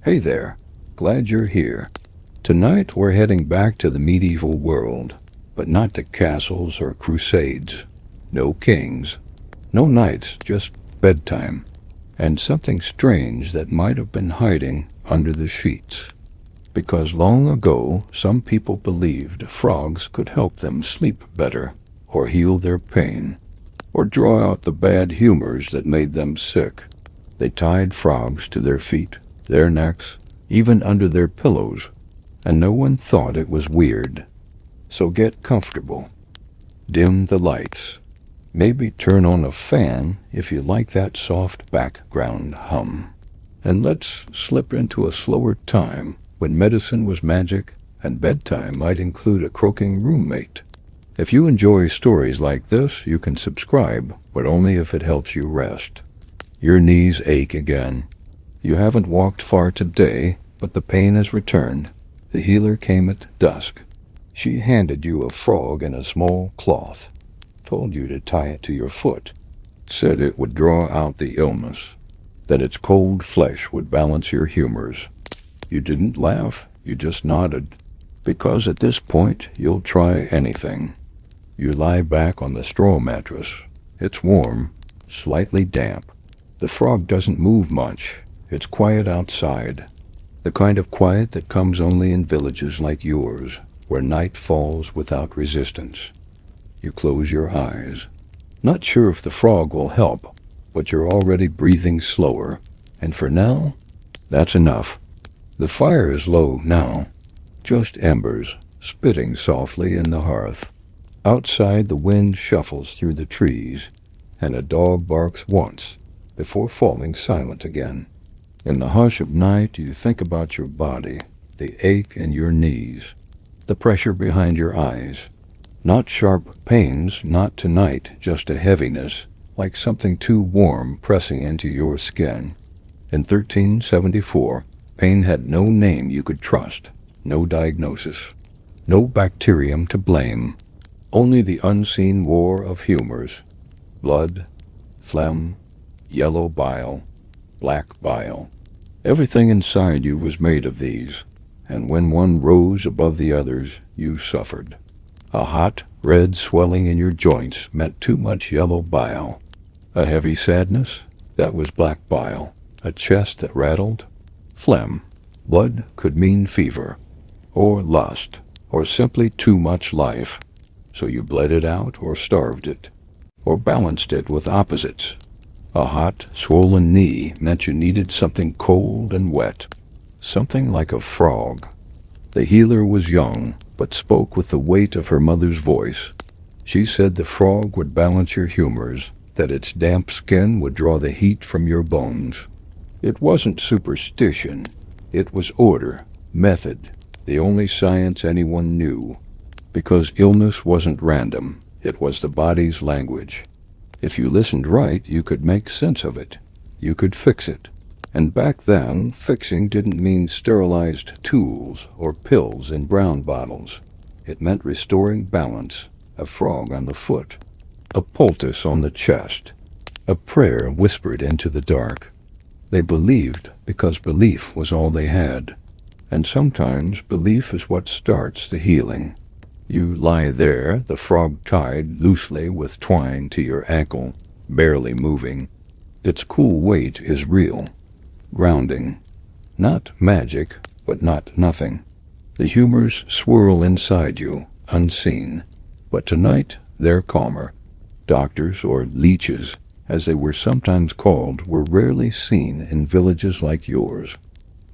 Hey there, glad you're here. Tonight we're heading back to the medieval world, but not to castles or crusades. No kings, no knights, just bedtime, and something strange that might have been hiding under the sheets. Because long ago some people believed frogs could help them sleep better, or heal their pain, or draw out the bad humors that made them sick. They tied frogs to their feet, their necks, even under their pillows, and no one thought it was weird. So get comfortable. Dim the lights. Maybe turn on a fan if you like that soft background hum. And let's slip into a slower time when medicine was magic and bedtime might include a croaking roommate. If you enjoy stories like this, you can subscribe, but only if it helps you rest. Your knees ache again. You haven't walked far today, but the pain has returned. The healer came at dusk. She handed you a frog in a small cloth, told you to tie it to your foot, said it would draw out the illness, that its cold flesh would balance your humors. You didn't laugh, you just nodded, because at this point you'll try anything. You lie back on the straw mattress. It's warm, slightly damp. The frog doesn't move much. It's quiet outside. The kind of quiet that comes only in villages like yours, where night falls without resistance. You close your eyes. Not sure if the frog will help, but you're already breathing slower. And for now, that's enough. The fire is low now. Just embers, spitting softly in the hearth. Outside the wind shuffles through the trees, and a dog barks once, before falling silent again. In the hush of night, you think about your body, the ache in your knees, the pressure behind your eyes. Not sharp pains, not tonight, just a heaviness, like something too warm pressing into your skin. In 1374, pain had no name you could trust, no diagnosis, no bacterium to blame, only the unseen war of humors. Blood, phlegm, yellow bile, black bile. Everything inside you was made of these, and when one rose above the others, you suffered. A hot, red swelling in your joints meant too much yellow bile. A heavy sadness? That was black bile. A chest that rattled? Phlegm. Blood could mean fever, or lust, or simply too much life. So you bled it out or starved it, or balanced it with opposites. A hot, swollen knee meant you needed something cold and wet, something like a frog. The healer was young, but spoke with the weight of her mother's voice. She said the frog would balance your humors, that its damp skin would draw the heat from your bones. It wasn't superstition. It was order, method, the only science anyone knew. Because illness wasn't random, it was the body's language. If you listened right, you could make sense of it. You could fix it. And back then, fixing didn't mean sterilized tools or pills in brown bottles. It meant restoring balance, a frog on the foot, a poultice on the chest, a prayer whispered into the dark. They believed because belief was all they had. And sometimes belief is what starts the healing. You lie there, the frog tied loosely with twine to your ankle, barely moving. Its cool weight is real. Grounding. Not magic, but not nothing. The humors swirl inside you, unseen. But tonight, they're calmer. Doctors, or leeches, as they were sometimes called, were rarely seen in villages like yours.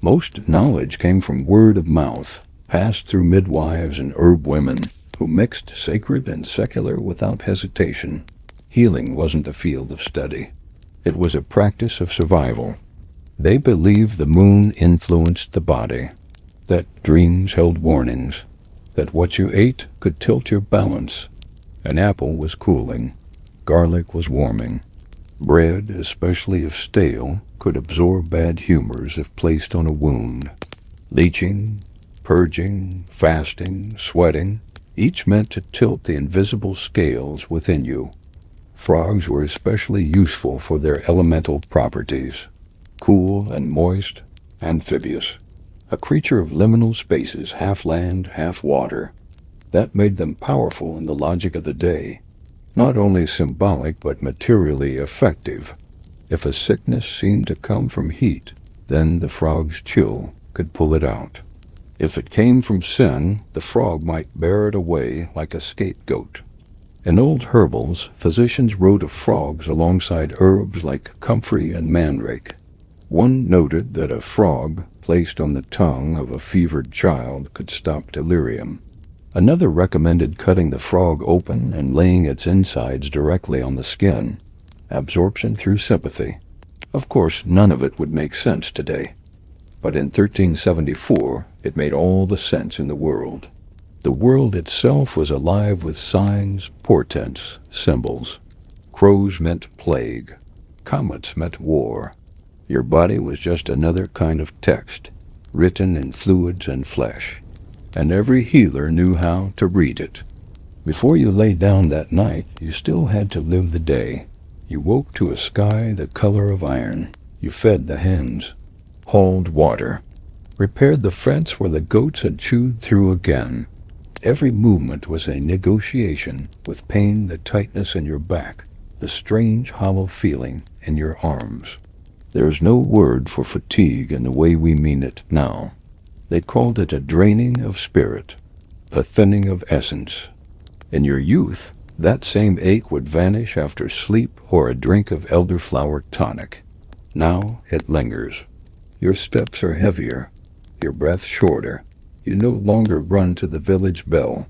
Most knowledge came from word of mouth, passed through midwives and herb women, who mixed sacred and secular without hesitation. Healing wasn't a field of study. It was a practice of survival. They believed the moon influenced the body, that dreams held warnings, that what you ate could tilt your balance. An apple was cooling, garlic was warming. Bread, especially if stale, could absorb bad humors if placed on a wound. Leeching, purging, fasting, sweating, each meant to tilt the invisible scales within you. Frogs were especially useful for their elemental properties. Cool and moist, amphibious, a creature of liminal spaces, half land, half water. That made them powerful in the logic of the day, not only symbolic but materially effective. If a sickness seemed to come from heat, then the frog's chill could pull it out. If it came from sin, the frog might bear it away like a scapegoat. In old herbals, physicians wrote of frogs alongside herbs like comfrey and mandrake. One noted that a frog placed on the tongue of a fevered child could stop delirium. Another recommended cutting the frog open and laying its insides directly on the skin. Absorption through sympathy. Of course, none of it would make sense today. But in 1374, it made all the sense in the world. The world itself was alive with signs, portents, symbols. Crows meant plague. Comets meant war. Your body was just another kind of text, written in fluids and flesh. And every healer knew how to read it. Before you lay down that night, you still had to live the day. You woke to a sky the color of iron. You fed the hens, hauled water, repaired the fence where the goats had chewed through again. Every movement was a negotiation with pain, the tightness in your back, the strange hollow feeling in your arms. There is no word for fatigue in the way we mean it now. They called it a draining of spirit, a thinning of essence. In your youth, that same ache would vanish after sleep or a drink of elderflower tonic. Now it lingers. Your steps are heavier, your breath shorter. You no longer run to the village bell.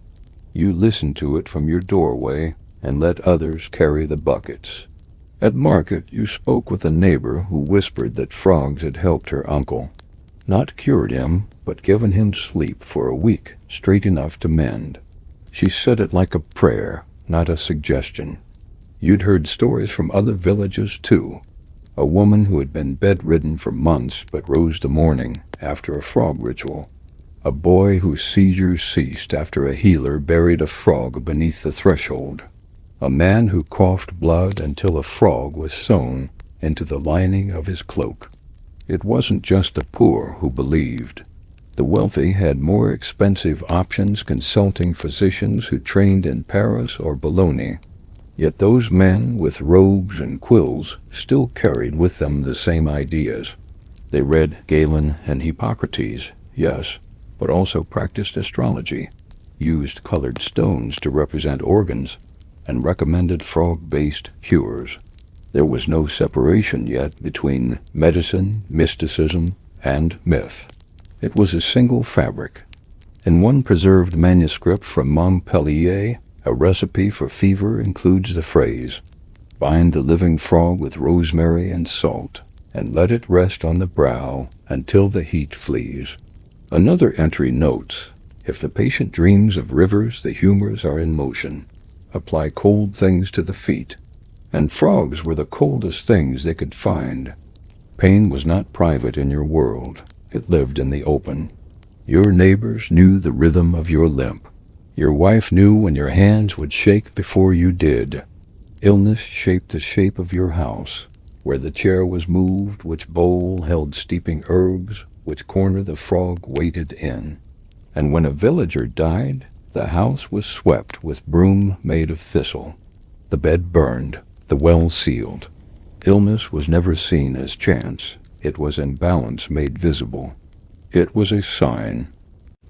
You listen to it from your doorway and let others carry the buckets. At market, you spoke with a neighbor who whispered that frogs had helped her uncle. Not cured him, but given him sleep for a week, straight enough to mend. She said it like a prayer, not a suggestion. You'd heard stories from other villages, too. A woman who had been bedridden for months but rose to morning after a frog ritual. A boy whose seizures ceased after a healer buried a frog beneath the threshold. A man who coughed blood until a frog was sewn into the lining of his cloak. It wasn't just the poor who believed. The wealthy had more expensive options, consulting physicians who trained in Paris or Bologna. Yet those men with robes and quills still carried with them the same ideas. They read Galen and Hippocrates, yes, but also practiced astrology, used colored stones to represent organs, and recommended frog-based cures. There was no separation yet between medicine, mysticism, and myth. It was a single fabric. In one preserved manuscript from Montpellier, a recipe for fever includes the phrase, "Bind the living frog with rosemary and salt, and let it rest on the brow until the heat flees." Another entry notes, "If the patient dreams of rivers, the humors are in motion. Apply cold things to the feet." And frogs were the coldest things they could find. Pain was not private in your world. It lived in the open. Your neighbors knew the rhythm of your limp. Your wife knew when your hands would shake before you did. Illness shaped the shape of your house, where the chair was moved, which bowl held steeping herbs, which corner the frog waited in. And when a villager died, the house was swept with broom made of thistle. The bed burned, the well sealed. Illness was never seen as chance. It was imbalance made visible. It was a sign.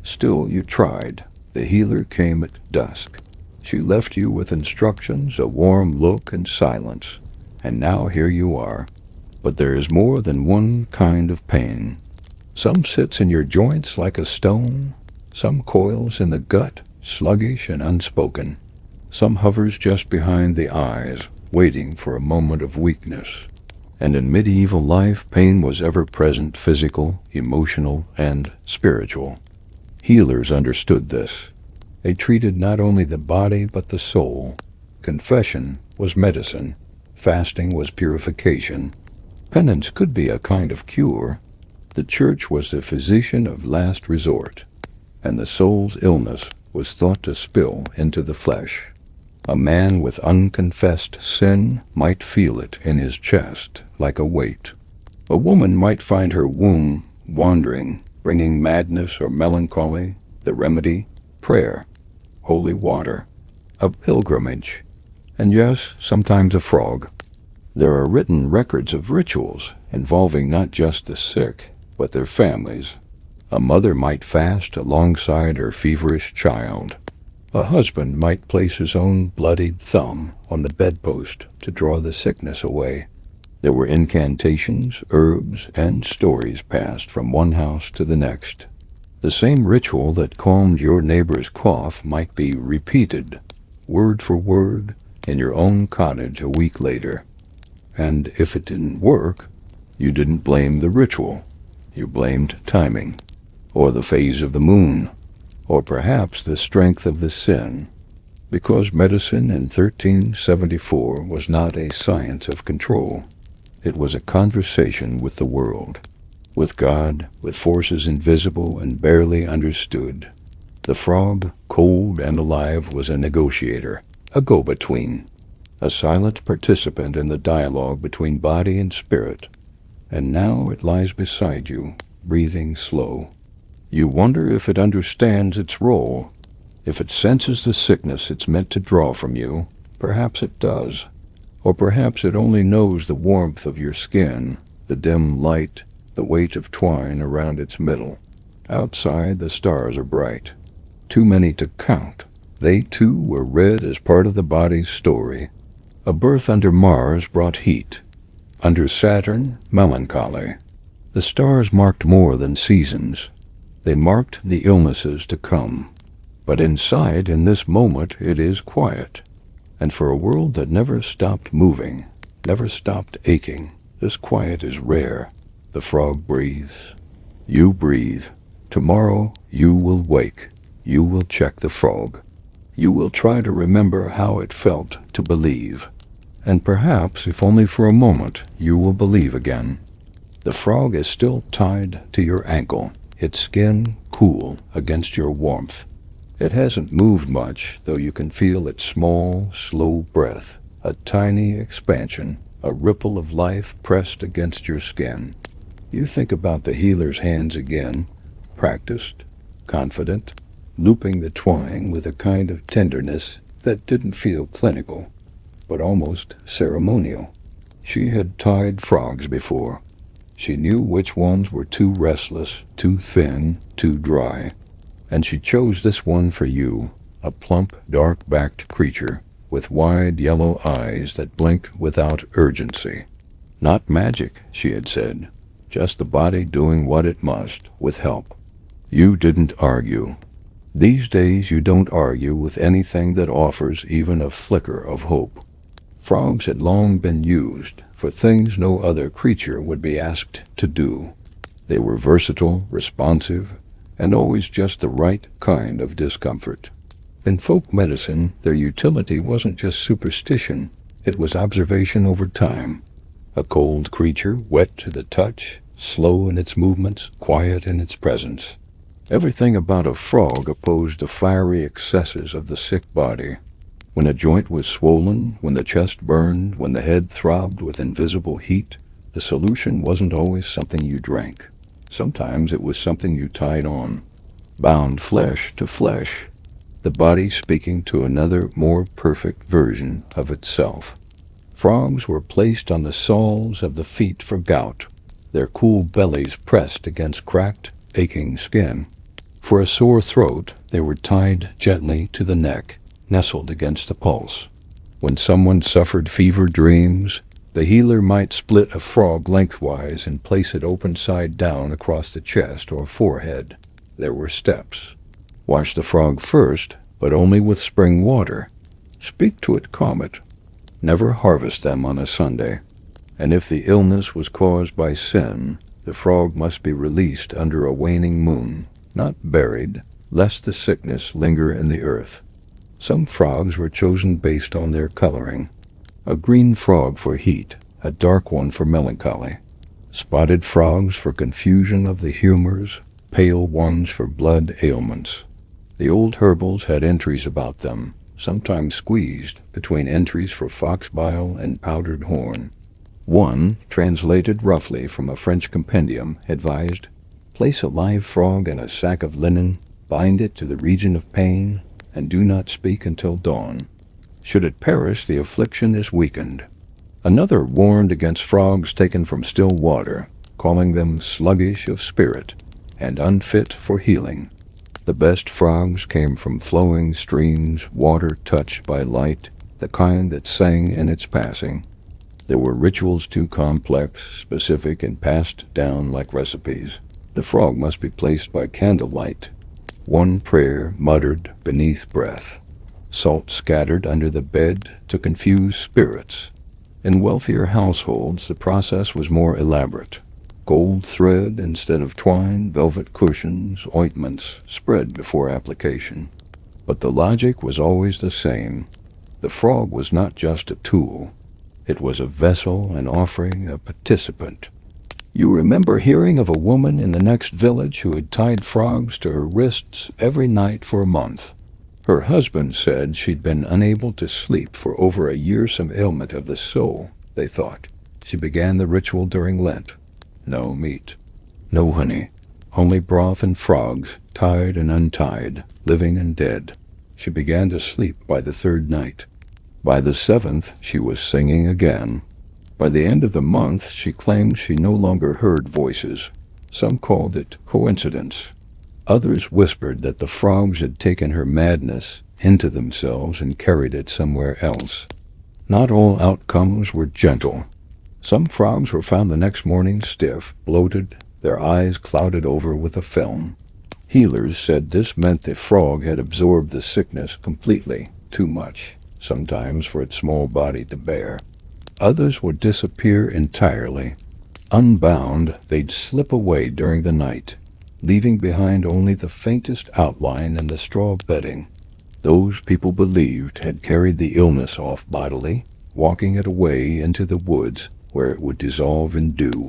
Still you tried. The healer came at dusk. She left you with instructions, a warm look, and silence. And now here you are. But there is more than one kind of pain. Some sits in your joints like a stone. Some coils in the gut, sluggish and unspoken. Some hovers just behind the eyes, waiting for a moment of weakness. And in medieval life, pain was ever present, physical, emotional, and spiritual. Healers understood this. They treated not only the body but the soul. Confession was medicine. Fasting was purification. Penance could be a kind of cure. The church was the physician of last resort, and the soul's illness was thought to spill into the flesh. A man with unconfessed sin might feel it in his chest like a weight. A woman might find her womb wandering, bringing madness or melancholy, the remedy, prayer, holy water, a pilgrimage, and yes, sometimes a frog. There are written records of rituals involving not just the sick, but their families. A mother might fast alongside her feverish child. A husband might place his own bloodied thumb on the bedpost to draw the sickness away. There were incantations, herbs, and stories passed from one house to the next. The same ritual that calmed your neighbor's cough might be repeated, word for word, in your own cottage a week later. And if it didn't work, you didn't blame the ritual. You blamed timing, or the phase of the moon, or perhaps the strength of the sin, because medicine in 1374 was not a science of control. It was a conversation with the world, with God, with forces invisible and barely understood. The frog, cold and alive, was a negotiator, a go-between, a silent participant in the dialogue between body and spirit. And now it lies beside you, breathing slow. You wonder if it understands its role, if it senses the sickness it's meant to draw from you. Perhaps it does. Or perhaps it only knows the warmth of your skin, the dim light, the weight of twine around its middle. Outside, the stars are bright, too many to count. They, too, were read as part of the body's story. A birth under Mars brought heat. Under Saturn, melancholy. The stars marked more than seasons. They marked the illnesses to come. But inside, in this moment, it is quiet. And for a world that never stopped moving, never stopped aching, this quiet is rare. The frog breathes. You breathe. Tomorrow you will wake. You will check the frog. You will try to remember how it felt to believe. And perhaps, if only for a moment, you will believe again. The frog is still tied to your ankle, its skin cool against your warmth. It hasn't moved much, though you can feel its small, slow breath, a tiny expansion, a ripple of life pressed against your skin. You think about the healer's hands again, practiced, confident, looping the twine with a kind of tenderness that didn't feel clinical, but almost ceremonial. She had tied frogs before. She knew which ones were too restless, too thin, too dry. And she chose this one for you, a plump, dark-backed creature with wide yellow eyes that blink without urgency. Not magic, she had said, just the body doing what it must, with help. You didn't argue. These days you don't argue with anything that offers even a flicker of hope. Frogs had long been used for things no other creature would be asked to do. They were versatile, responsive, and always just the right kind of discomfort. In folk medicine, their utility wasn't just superstition, it was observation over time. A cold creature, wet to the touch, slow in its movements, quiet in its presence. Everything about a frog opposed the fiery excesses of the sick body. When a joint was swollen, when the chest burned, when the head throbbed with invisible heat, the solution wasn't always something you drank. Sometimes it was something you tied on, bound flesh to flesh, the body speaking to another, more perfect version of itself. Frogs were placed on the soles of the feet for gout, their cool bellies pressed against cracked, aching skin. For a sore throat, they were tied gently to the neck, nestled against the pulse. When someone suffered fever dreams, the healer might split a frog lengthwise and place it open side down across the chest or forehead. There were steps. Wash the frog first, but only with spring water. Speak to it, calm it. Never harvest them on a Sunday. And if the illness was caused by sin, the frog must be released under a waning moon, not buried, lest the sickness linger in the earth. Some frogs were chosen based on their coloring. A green frog for heat, a dark one for melancholy. Spotted frogs for confusion of the humors, pale ones for blood ailments. The old herbals had entries about them, sometimes squeezed between entries for fox bile and powdered horn. One, translated roughly from a French compendium, advised, Place a live frog in a sack of linen, bind it to the region of pain, and do not speak until dawn. Should it perish, the affliction is weakened. Another warned against frogs taken from still water, calling them sluggish of spirit and unfit for healing. The best frogs came from flowing streams, water touched by light, the kind that sang in its passing. There were rituals too complex, specific, and passed down like recipes. The frog must be placed by candlelight. One prayer muttered beneath breath. Salt scattered under the bed to confuse spirits. In wealthier households, the process was more elaborate. Gold thread instead of twine, velvet cushions, ointments spread before application. But the logic was always the same. The frog was not just a tool. It was a vessel, an offering, a participant. You remember hearing of a woman in the next village who had tied frogs to her wrists every night for a month. Her husband said she'd been unable to sleep for over a year, some ailment of the soul, they thought. She began the ritual during Lent. No meat, no honey, only broth and frogs, tied and untied, living and dead. She began to sleep by the third night. By the seventh, she was singing again. By the end of the month, she claimed she no longer heard voices. Some called it coincidence. Others whispered that the frogs had taken her madness into themselves and carried it somewhere else. Not all outcomes were gentle. Some frogs were found the next morning stiff, bloated, their eyes clouded over with a film. Healers said this meant the frog had absorbed the sickness completely, too much, sometimes for its small body to bear. Others would disappear entirely. Unbound, they'd slip away during the night, leaving behind only the faintest outline in the straw bedding. Those people believed had carried the illness off bodily, walking it away into the woods where it would dissolve in dew.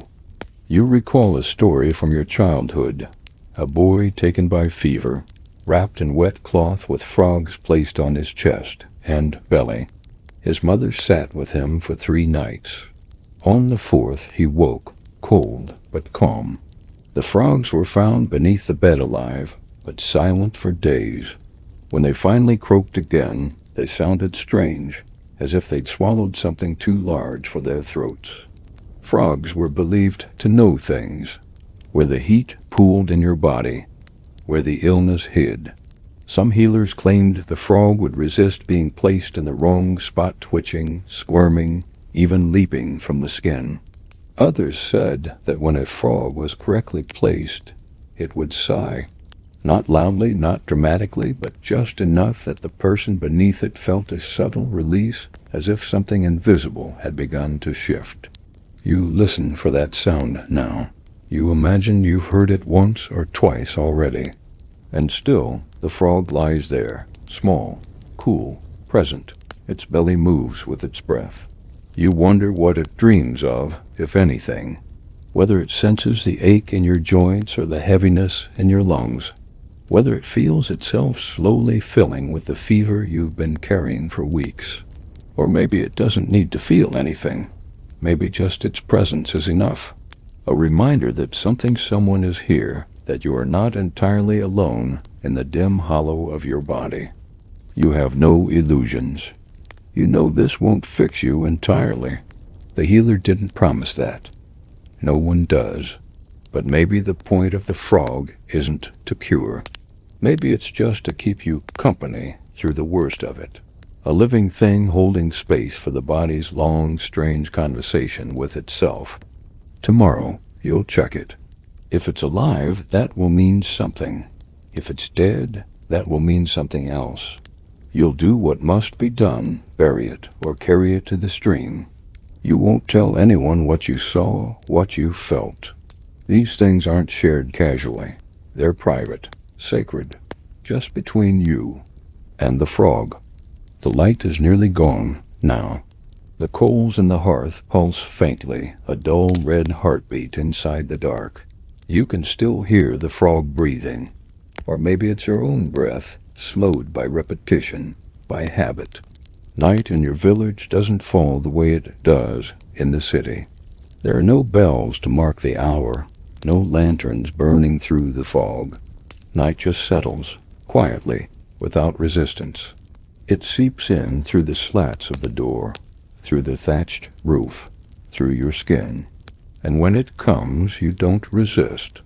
You recall a story from your childhood. A boy taken by fever, wrapped in wet cloth with frogs placed on his chest and belly. His mother sat with him for 3 nights. On the 4th he woke, cold but calm. The frogs were found beneath the bed alive, but silent for days. When they finally croaked again, they sounded strange, as if they'd swallowed something too large for their throats. Frogs were believed to know things, where the heat pooled in your body, where the illness hid. Some healers claimed the frog would resist being placed in the wrong spot, twitching, squirming, even leaping from the skin. Others said that when a frog was correctly placed, it would sigh. Not loudly, not dramatically, but just enough that the person beneath it felt a subtle release, as if something invisible had begun to shift. You listen for that sound now. You imagine you've heard it once or twice already. And still, the frog lies there, small, cool, present. Its belly moves with its breath. You wonder what it dreams of, if anything, whether it senses the ache in your joints or the heaviness in your lungs, whether it feels itself slowly filling with the fever you've been carrying for weeks. Or maybe it doesn't need to feel anything. Maybe just its presence is enough. A reminder that someone is here, that you are not entirely alone in the dim hollow of your body. You have no illusions. You know this won't fix you entirely. The healer didn't promise that. No one does. But maybe the point of the frog isn't to cure. Maybe it's just to keep you company through the worst of it. A living thing holding space for the body's long, strange conversation with itself. Tomorrow, you'll check it. If it's alive, that will mean something. If it's dead, that will mean something else. You'll do what must be done, bury it, or carry it to the stream. You won't tell anyone what you saw, what you felt. These things aren't shared casually. They're private, sacred, just between you and the frog. The light is nearly gone now. The coals in the hearth pulse faintly, a dull red heartbeat inside the dark. You can still hear the frog breathing. Or maybe it's your own breath, slowed by repetition, by habit. Night in your village doesn't fall the way it does in the city. There are no bells to mark the hour, No lanterns burning through the fog. Night just settles, quietly, without resistance. It seeps in through the slats of the door, through the thatched roof, through your skin. And when it comes, you don't resist.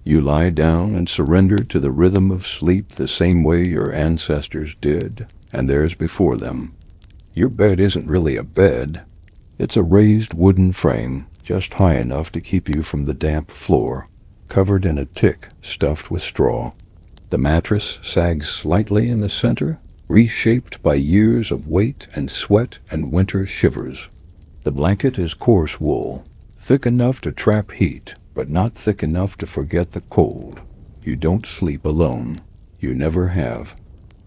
You lie down and surrender to the rhythm of sleep the same way your ancestors did, and theirs before them. Your bed isn't really a bed. It's a raised wooden frame, just high enough to keep you from the damp floor, covered in a tick stuffed with straw. The mattress sags slightly in the center, reshaped by years of weight and sweat and winter shivers. The blanket is coarse wool, thick enough to trap heat, but not thick enough to forget the cold. You don't sleep alone. You never have.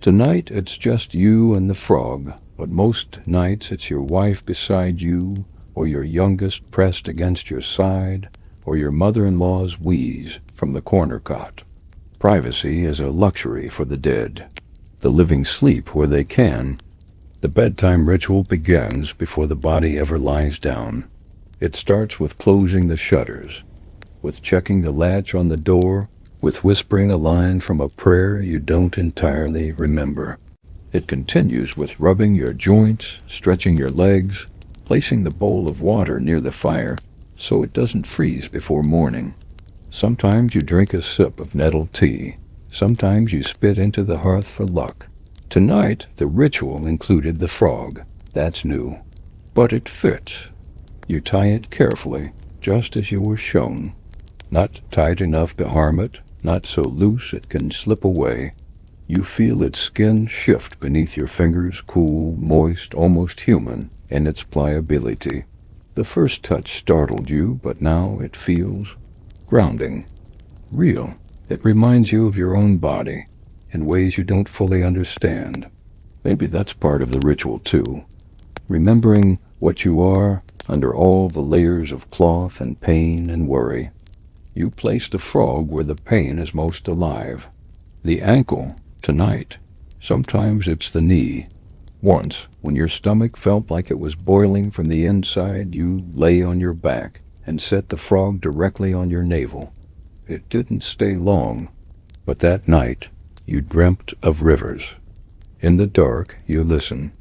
Tonight it's just you and the frog, but most nights it's your wife beside you, or your youngest pressed against your side, or your mother-in-law's wheeze from the corner cot. Privacy is a luxury for the dead. The living sleep where they can. The bedtime ritual begins before the body ever lies down. It starts with closing the shutters, with checking the latch on the door, with whispering a line from a prayer you don't entirely remember. It continues with rubbing your joints, stretching your legs, placing the bowl of water near the fire so it doesn't freeze before morning. Sometimes you drink a sip of nettle tea. Sometimes you spit into the hearth for luck. Tonight, the ritual included the frog. That's new. But it fits. You tie it carefully, just as you were shown. Not tight enough to harm it, not so loose it can slip away. You feel its skin shift beneath your fingers, cool, moist, almost human in its pliability. The first touch startled you, but now it feels grounding, real. It reminds you of your own body in ways you don't fully understand. Maybe that's part of the ritual too. Remembering what you are under all the layers of cloth and pain and worry. You place the frog where the pain is most alive. The ankle, tonight. Sometimes it's the knee. Once, when your stomach felt like it was boiling from the inside, you lay on your back and set the frog directly on your navel. It didn't stay long, but that night you dreamt of rivers. In the dark you listen,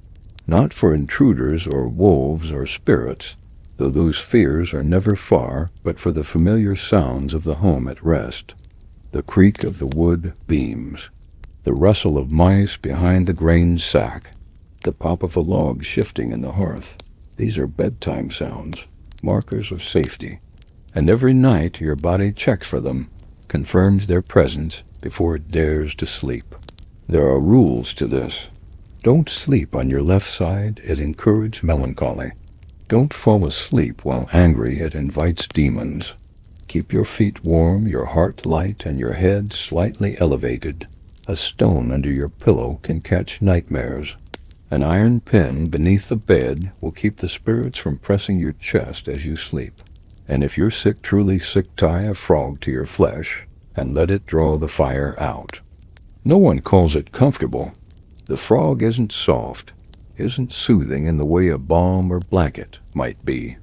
not for intruders or wolves or spirits, though those fears are never far, but for the familiar sounds of the home at rest. The creak of the wood beams, the rustle of mice behind the grain sack, the pop of a log shifting in the hearth. These are bedtime sounds, markers of safety. And every night your body checks for them, confirms their presence before it dares to sleep. There are rules to this. Don't sleep on your left side, it encourages melancholy. Don't fall asleep while angry, it invites demons. Keep your feet warm, your heart light, and your head slightly elevated. A stone under your pillow can catch nightmares. An iron pin beneath the bed will keep the spirits from pressing your chest as you sleep. And if you're sick, truly sick, tie a frog to your flesh and let it draw the fire out. No one calls it comfortable. The frog isn't soft, isn't soothing in the way a balm or blanket might be.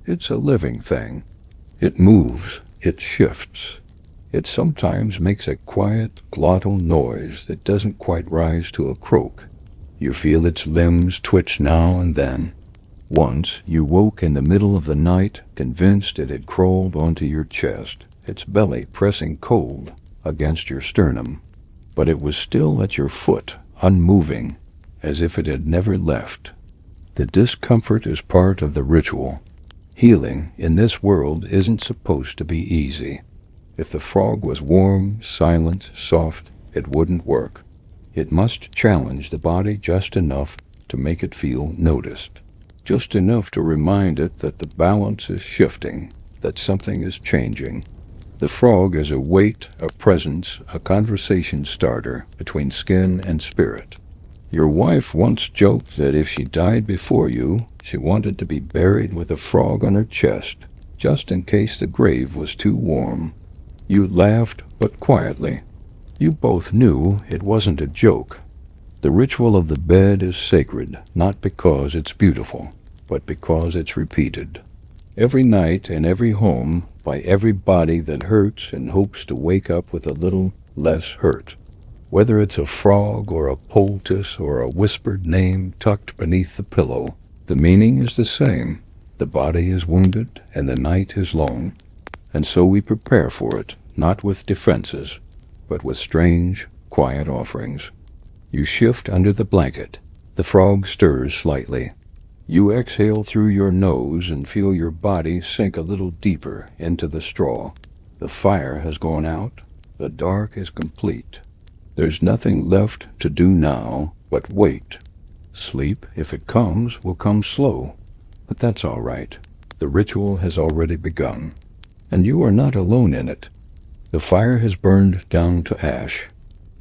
It's a living thing. It moves, it shifts. It sometimes makes a quiet, glottal noise that doesn't quite rise to a croak. You feel its limbs twitch now and then. Once you woke in the middle of the night, convinced it had crawled onto your chest, its belly pressing cold against your sternum. But it was still at your foot, unmoving, as if it had never left. The discomfort is part of the ritual. Healing in this world isn't supposed to be easy. If the frog was warm, silent, soft, it wouldn't work. It must challenge the body just enough to make it feel noticed. Just enough to remind it that the balance is shifting, that something is changing. The frog is a weight, a presence, a conversation starter between skin and spirit. Your wife once joked that if she died before you, she wanted to be buried with a frog on her chest, just in case the grave was too warm. You laughed, but quietly. You both knew it wasn't a joke. The ritual of the bed is sacred, not because it's beautiful, but because it's repeated. Every night in every home, by every body that hurts and hopes to wake up with a little less hurt. Whether it's a frog or a poultice or a whispered name tucked beneath the pillow, the meaning is the same. The body is wounded and the night is long. And so we prepare for it, not with defenses, but with strange, quiet offerings. You shift under the blanket. The frog stirs slightly. You exhale through your nose and feel your body sink a little deeper into the straw. The fire has gone out. The dark is complete. There's nothing left to do now but wait. Sleep, if it comes, will come slow. But that's all right. The ritual has already begun. And you are not alone in it. The fire has burned down to ash.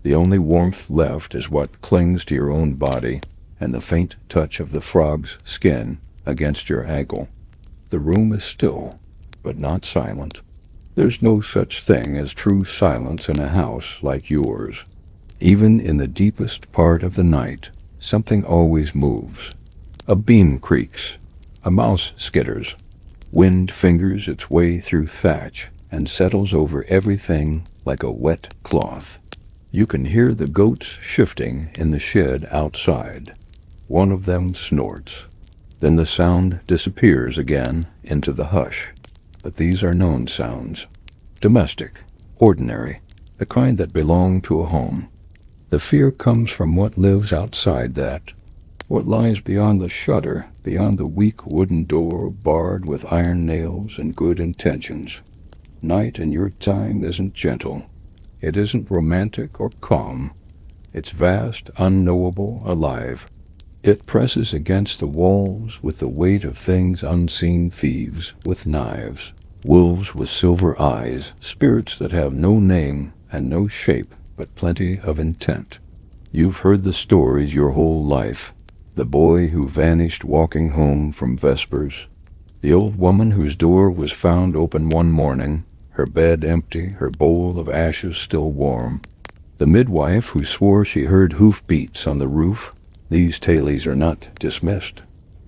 The only warmth left is what clings to your own body and the faint touch of the frog's skin against your ankle. The room is still, but not silent. There's no such thing as true silence in a house like yours. Even in the deepest part of the night, something always moves. A beam creaks. A mouse skitters. Wind fingers its way through thatch and settles over everything like a wet cloth. You can hear the goats shifting in the shed outside. One of them snorts. Then the sound disappears again into the hush. But these are known sounds. Domestic, ordinary, the kind that belong to a home. The fear comes from what lives outside that. What lies beyond the shutter, beyond the weak wooden door barred with iron nails and good intentions. Night in your time isn't gentle. It isn't romantic or calm. It's vast, unknowable, alive. It presses against the walls with the weight of things unseen, thieves with knives, wolves with silver eyes, spirits that have no name and no shape but plenty of intent. You've heard the stories your whole life. The boy who vanished walking home from vespers. The old woman whose door was found open one morning, her bed empty, her bowl of ashes still warm. The midwife who swore she heard hoofbeats on the roof. These tales are not dismissed.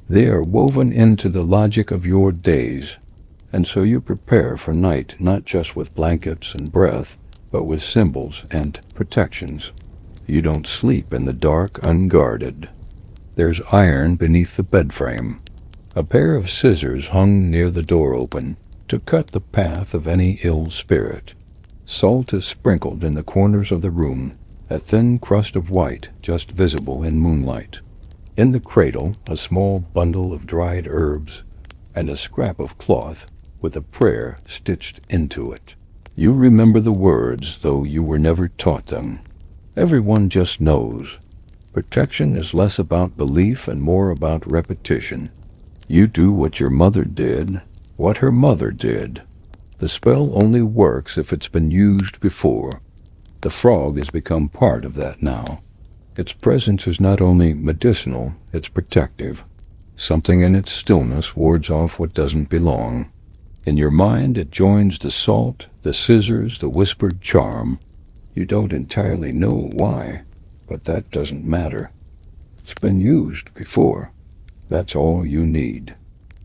They are woven into the logic of your days, and so you prepare for night not just with blankets and breath, but with symbols and protections. You don't sleep in the dark unguarded. There's iron beneath the bed frame. A pair of scissors hung near the door open to cut the path of any ill spirit. Salt is sprinkled in the corners of the room, a thin crust of white just visible in moonlight. In the cradle, a small bundle of dried herbs and a scrap of cloth with a prayer stitched into it. You remember the words, though you were never taught them. Everyone just knows. Protection is less about belief and more about repetition. You do what your mother did, what her mother did. The spell only works if it's been used before. The frog has become part of that now. Its presence is not only medicinal, it's protective. Something in its stillness wards off what doesn't belong. In your mind it joins the salt, the scissors, the whispered charm. You don't entirely know why. But that doesn't matter. It's been used before. That's all you need.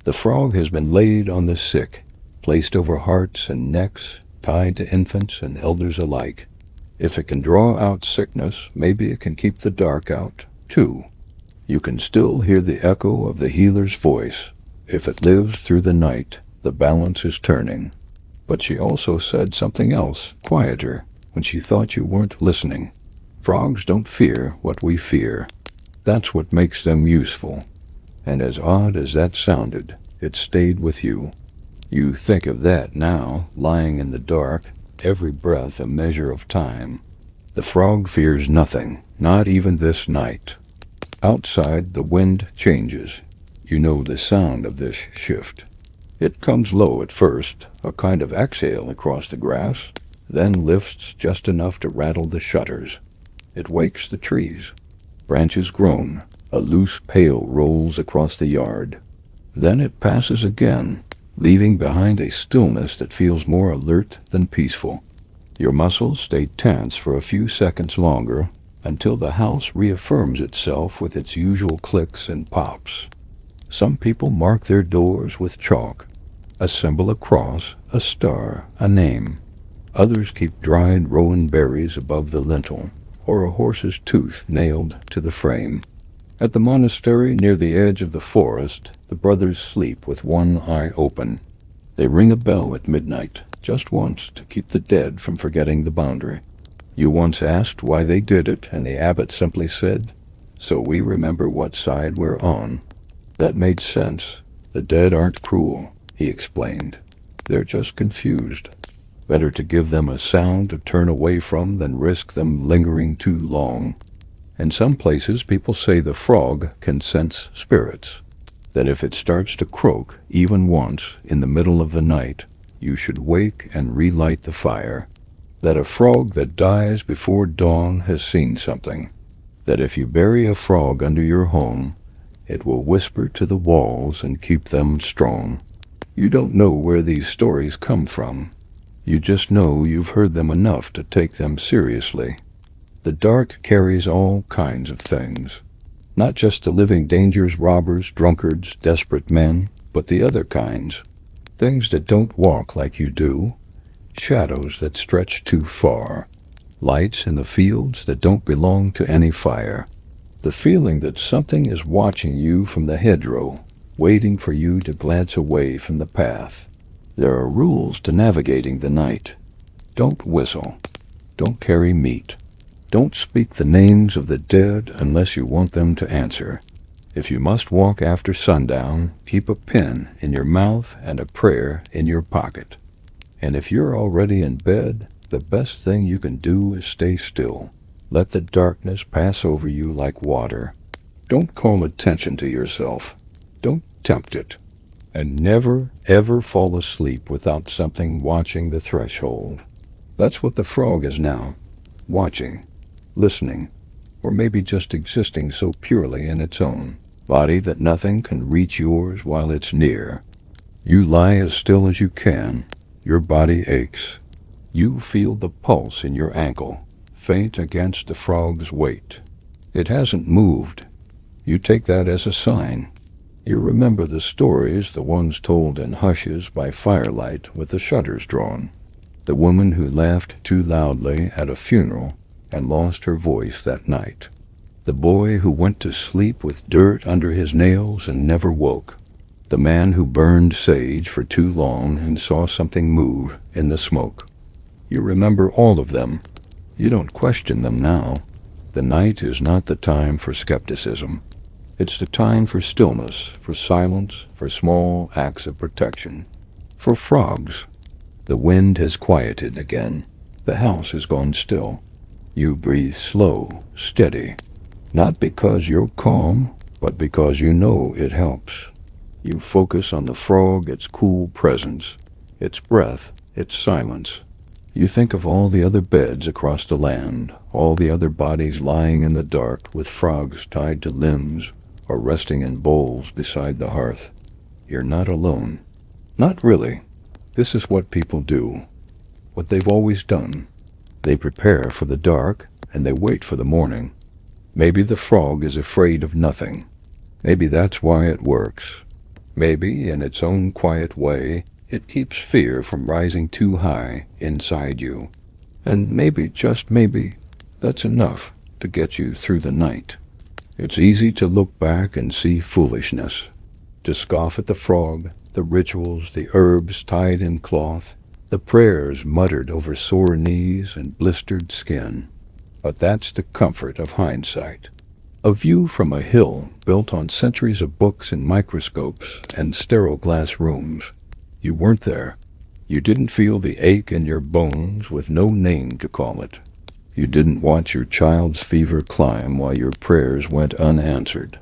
The frog has been laid on the sick, placed over hearts and necks, tied to infants and elders alike. If it can draw out sickness, maybe it can keep the dark out, too. You can still hear the echo of the healer's voice. If it lives through the night, the balance is turning. But she also said something else, quieter, when she thought you weren't listening. Frogs don't fear what we fear. That's what makes them useful. And as odd as that sounded, it stayed with you. You think of that now, lying in the dark, every breath a measure of time. The frog fears nothing, not even this night. Outside, the wind changes. You know the sound of this shift. It comes low at first, a kind of exhale across the grass, then lifts just enough to rattle the shutters. It wakes the trees. Branches groan. A loose pail rolls across the yard. Then it passes again, leaving behind a stillness that feels more alert than peaceful. Your muscles stay tense for a few seconds longer, until the house reaffirms itself with its usual clicks and pops. Some people mark their doors with chalk. A symbol, a cross, a star, a name. Others keep dried rowan berries above the lintel, or a horse's tooth nailed to the frame. At the monastery near the edge of the forest, the brothers sleep with one eye open. They ring a bell at midnight, just once, to keep the dead from forgetting the boundary. You once asked why they did it, and the abbot simply said, "So we remember what side we're on." That made sense. The dead aren't cruel, he explained. They're just confused. Better to give them a sound to turn away from than risk them lingering too long. In some places, people say the frog can sense spirits, that if it starts to croak even once in the middle of the night, you should wake and relight the fire. That a frog that dies before dawn has seen something. That if you bury a frog under your home, it will whisper to the walls and keep them strong. You don't know where these stories come from. You just know you've heard them enough to take them seriously. The dark carries all kinds of things. Not just the living dangers, robbers, drunkards, desperate men, but the other kinds. Things that don't walk like you do. Shadows that stretch too far. Lights in the fields that don't belong to any fire. The feeling that something is watching you from the hedgerow, waiting for you to glance away from the path. There are rules to navigating the night. Don't whistle. Don't carry meat. Don't speak the names of the dead unless you want them to answer. If you must walk after sundown, keep a pen in your mouth and a prayer in your pocket. And if you're already in bed, the best thing you can do is stay still. Let the darkness pass over you like water. Don't call attention to yourself. Don't tempt it. And never, ever fall asleep without something watching the threshold. That's what the frog is now. Watching. Listening. Or maybe just existing so purely in its own body that nothing can reach yours while it's near. You lie as still as you can. Your body aches. You feel the pulse in your ankle, faint against the frog's weight. It hasn't moved. You take that as a sign. You remember the stories, the ones told in hushes by firelight with the shutters drawn. The woman who laughed too loudly at a funeral and lost her voice that night. The boy who went to sleep with dirt under his nails and never woke. The man who burned sage for too long and saw something move in the smoke. You remember all of them. You don't question them now. The night is not the time for skepticism. It's the time for stillness, for silence, for small acts of protection. For frogs. The wind has quieted again. The house has gone still. You breathe slow, steady. Not because you're calm, but because you know it helps. You focus on the frog, its cool presence, its breath, its silence. You think of all the other beds across the land, all the other bodies lying in the dark with frogs tied to limbs or resting in bowls beside the hearth. You're not alone. Not really. This is what people do. What they've always done. They prepare for the dark and they wait for the morning. Maybe the frog is afraid of nothing. Maybe that's why it works. Maybe, in its own quiet way, it keeps fear from rising too high inside you. And maybe, just maybe, that's enough to get you through the night. It's easy to look back and see foolishness, to scoff at the frog, the rituals, the herbs tied in cloth, the prayers muttered over sore knees and blistered skin. But that's the comfort of hindsight. A view from a hill built on centuries of books and microscopes and sterile glass rooms. You weren't there. You didn't feel the ache in your bones with no name to call it. You didn't watch your child's fever climb while your prayers went unanswered.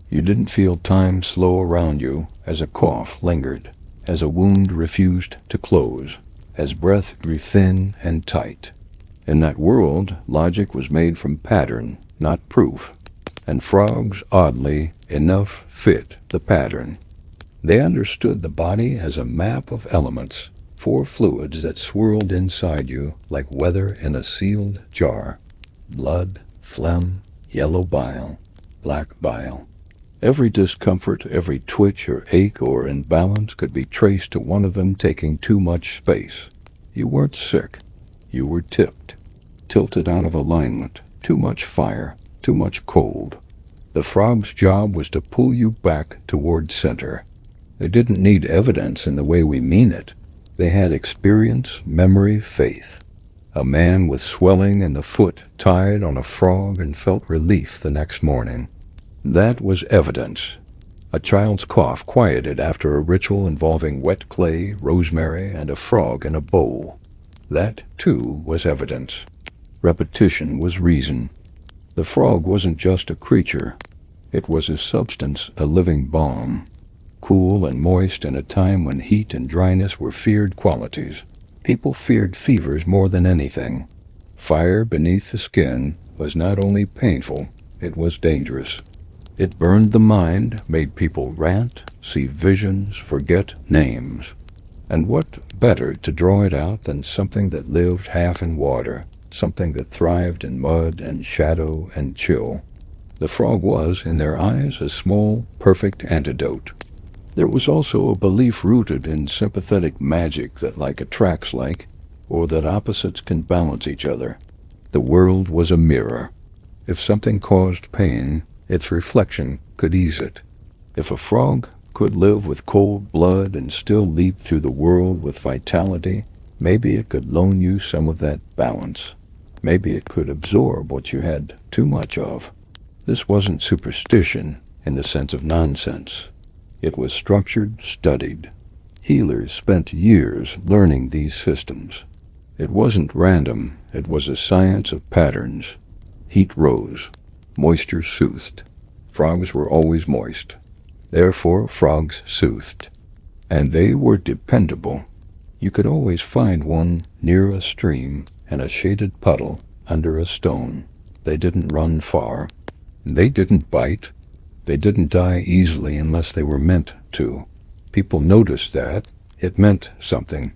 You didn't feel time slow around you as a cough lingered, as a wound refused to close, as breath grew thin and tight. In that world, logic was made from pattern, not proof. And frogs, oddly enough, fit the pattern. They understood the body as a map of elements, 4 fluids that swirled inside you like weather in a sealed jar. Blood, phlegm, yellow bile, black bile. Every discomfort, every twitch or ache or imbalance could be traced to one of them taking too much space. You weren't sick. You were tipped, tilted out of alignment, too much fire, too much cold. The frog's job was to pull you back toward center. They didn't need evidence in the way we mean it. They had experience, memory, faith. A man with swelling in the foot tied on a frog and felt relief the next morning. That was evidence. A child's cough quieted after a ritual involving wet clay, rosemary, and a frog in a bowl. That, too, was evidence. Repetition was reason. The frog wasn't just a creature. It was a substance, a living balm. Cool and moist in a time when heat and dryness were feared qualities. People feared fevers more than anything. Fire beneath the skin was not only painful, it was dangerous. It burned the mind, made people rant, see visions, forget names. And what better to draw it out than something that lived half in water, something that thrived in mud and shadow and chill. The frog was, in their eyes, a small, perfect antidote. There was also a belief rooted in sympathetic magic that like attracts like, or that opposites can balance each other. The world was a mirror. If something caused pain, its reflection could ease it. If a frog could live with cold blood and still leap through the world with vitality, maybe it could loan you some of that balance. Maybe it could absorb what you had too much of. This wasn't superstition in the sense of nonsense. It was structured, studied. Healers spent years learning these systems. It wasn't random, it was a science of patterns. Heat rose. Moisture soothed. Frogs were always moist. Therefore, frogs soothed. And they were dependable. You could always find one near a stream and a shaded puddle under a stone. They didn't run far. They didn't bite. They didn't die easily unless they were meant to. People noticed that. It meant something.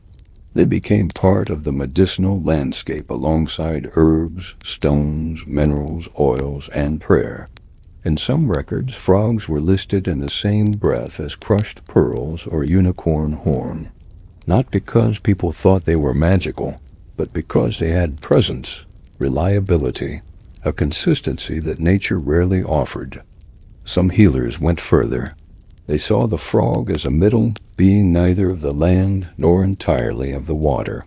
They became part of the medicinal landscape alongside herbs, stones, minerals, oils, and prayer. In some records, frogs were listed in the same breath as crushed pearls or unicorn horn. Not because people thought they were magical, but because they had presence, reliability, a consistency that nature rarely offered. Some healers went further. They saw the frog as a middle being neither of the land nor entirely of the water.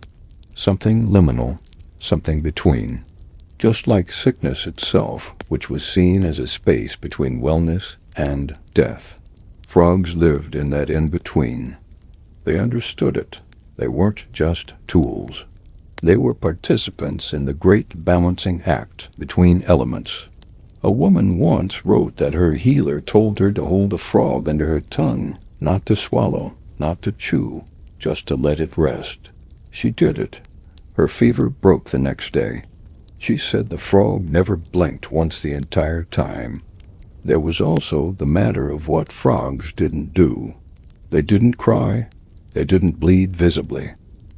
Something liminal, something between. Just like sickness itself, which was seen as a space between wellness and death. Frogs lived in that in-between. They understood it. They weren't just tools. They were participants in the great balancing act between elements. A woman once wrote that her healer told her to hold a frog under her tongue, not to swallow, not to chew, just to let it rest. She did it. Her fever broke the next day. She said the frog never blinked once the entire time. There was also the matter of what frogs didn't do. They didn't cry. They didn't bleed visibly.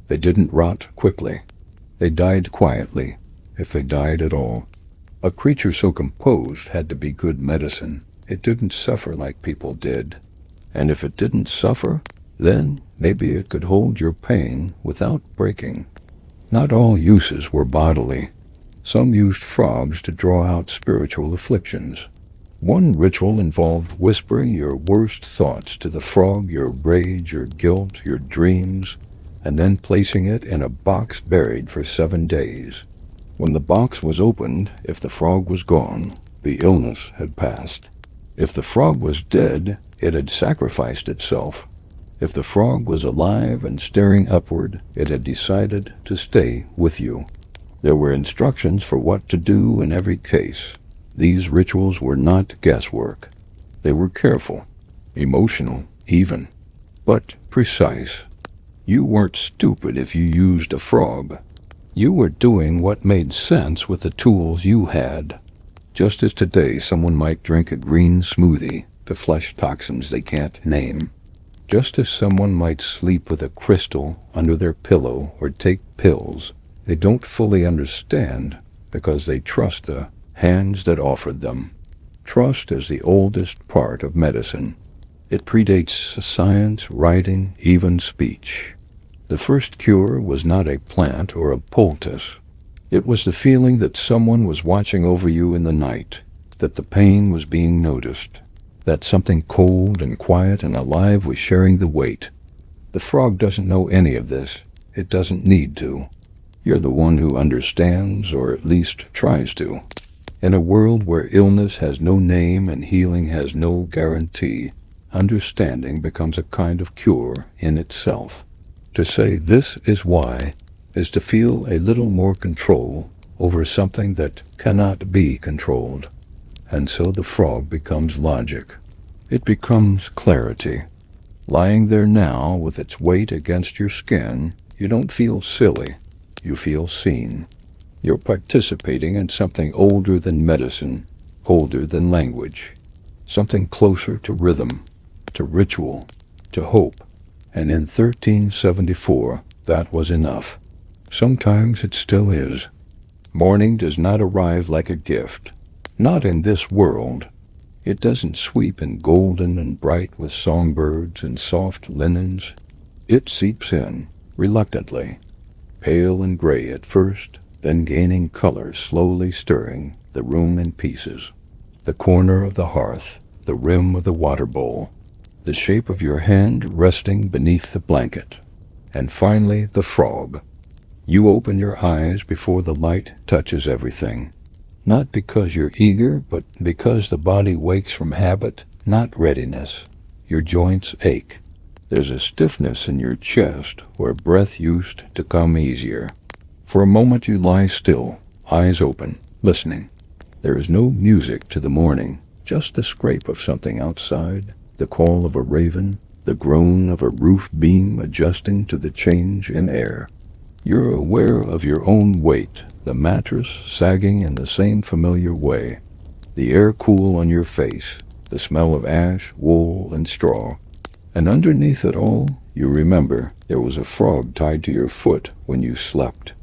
They didn't rot quickly. They died quietly, if they died at all. A creature so composed had to be good medicine. It didn't suffer like people did. And if it didn't suffer, then maybe it could hold your pain without breaking. Not all uses were bodily. Some used frogs to draw out spiritual afflictions. One ritual involved whispering your worst thoughts to the frog, your rage, your guilt, your dreams, and then placing it in a box buried for 7 days. When the box was opened, if the frog was gone, the illness had passed. If the frog was dead, it had sacrificed itself. If the frog was alive and staring upward, it had decided to stay with you. There were instructions for what to do in every case. These rituals were not guesswork. They were careful, emotional even, but precise. You weren't stupid if you used a frog. You were doing what made sense with the tools you had. Just as today someone might drink a green smoothie to flush toxins they can't name. Just as someone might sleep with a crystal under their pillow or take pills they don't fully understand because they trust the hands that offered them. Trust is the oldest part of medicine. It predates science, writing, even speech. The first cure was not a plant or a poultice. It was the feeling that someone was watching over you in the night, that the pain was being noticed, that something cold and quiet and alive was sharing the weight. The frog doesn't know any of this. It doesn't need to. You're the one who understands, or at least tries to. In a world where illness has no name and healing has no guarantee, understanding becomes a kind of cure in itself. To say this is why is to feel a little more control over something that cannot be controlled. And so the frog becomes logic. It becomes clarity. Lying there now with its weight against your skin, you don't feel silly. You feel seen. You're participating in something older than medicine, older than language, something closer to rhythm, to ritual, to hope. And in 1374, that was enough. Sometimes it still is. Morning does not arrive like a gift. Not in this world. It doesn't sweep in golden and bright with songbirds and soft linens. It seeps in, reluctantly, pale and gray at first, then gaining color, slowly stirring the room in pieces. The corner of the hearth, the rim of the water bowl, the shape of your hand resting beneath the blanket, and finally the frog. You open your eyes before the light touches everything. Not because you're eager, but because the body wakes from habit, not readiness. Your joints ache. There's a stiffness in your chest where breath used to come easier. For a moment you lie still, eyes open, listening. There is no music to the morning, just the scrape of something outside, the call of a raven, the groan of a roof beam adjusting to the change in air. You're aware of your own weight, the mattress sagging in the same familiar way, the air cool on your face, the smell of ash, wool, and straw. And underneath it all, you remember there was a frog tied to your foot when you slept.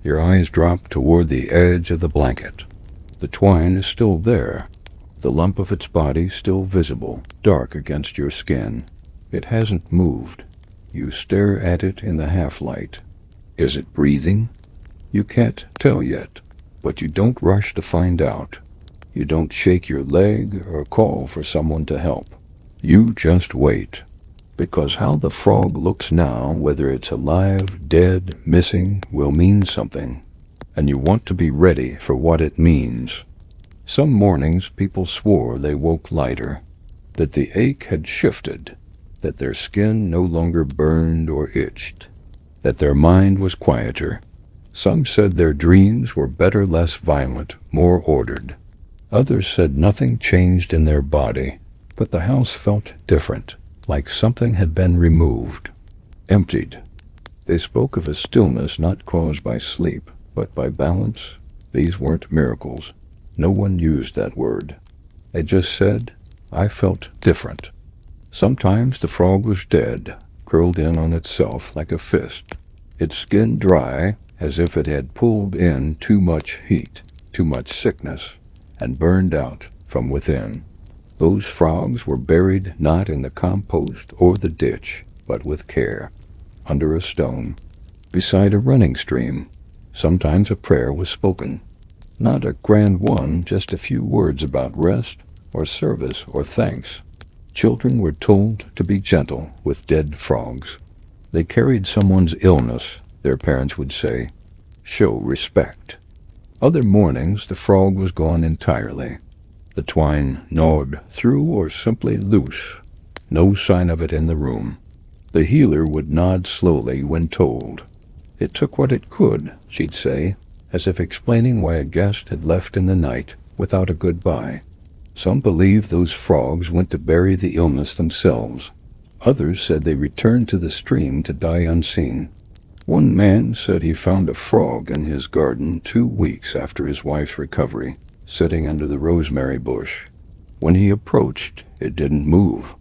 Your eyes drop toward the edge of the blanket. The twine is still there, the lump of its body still visible, dark against your skin. It hasn't moved. You stare at it in the half-light. Is it breathing? You can't tell yet, but you don't rush to find out. You don't shake your leg or call for someone to help. You just wait. Because how the frog looks now, whether it's alive, dead, missing, will mean something. And you want to be ready for what it means. Some mornings people swore they woke lighter, that the ache had shifted, that their skin no longer burned or itched, that their mind was quieter. Some said their dreams were better, less violent, more ordered. Others said nothing changed in their body, but the house felt different, like something had been removed, emptied. They spoke of a stillness not caused by sleep, but by balance. These weren't miracles. No one used that word. They just said, I felt different. Sometimes the frog was dead, curled in on itself like a fist, its skin dry as if it had pulled in too much heat, too much sickness, and burned out from within. Those frogs were buried not in the compost or the ditch, but with care, under a stone, beside a running stream. Sometimes a prayer was spoken. Not a grand one, just a few words about rest, or service, or thanks. Children were told to be gentle with dead frogs. They carried someone's illness, their parents would say. Show respect. Other mornings the frog was gone entirely. The twine gnawed through or simply loose. No sign of it in the room. The healer would nod slowly when told. It took what it could, she'd say, as if explaining why a guest had left in the night without a goodbye. Some believed those frogs went to bury the illness themselves. Others said they returned to the stream to die unseen. One man said he found a frog in his garden 2 weeks after his wife's recovery, sitting under the rosemary bush. When he approached, it didn't move.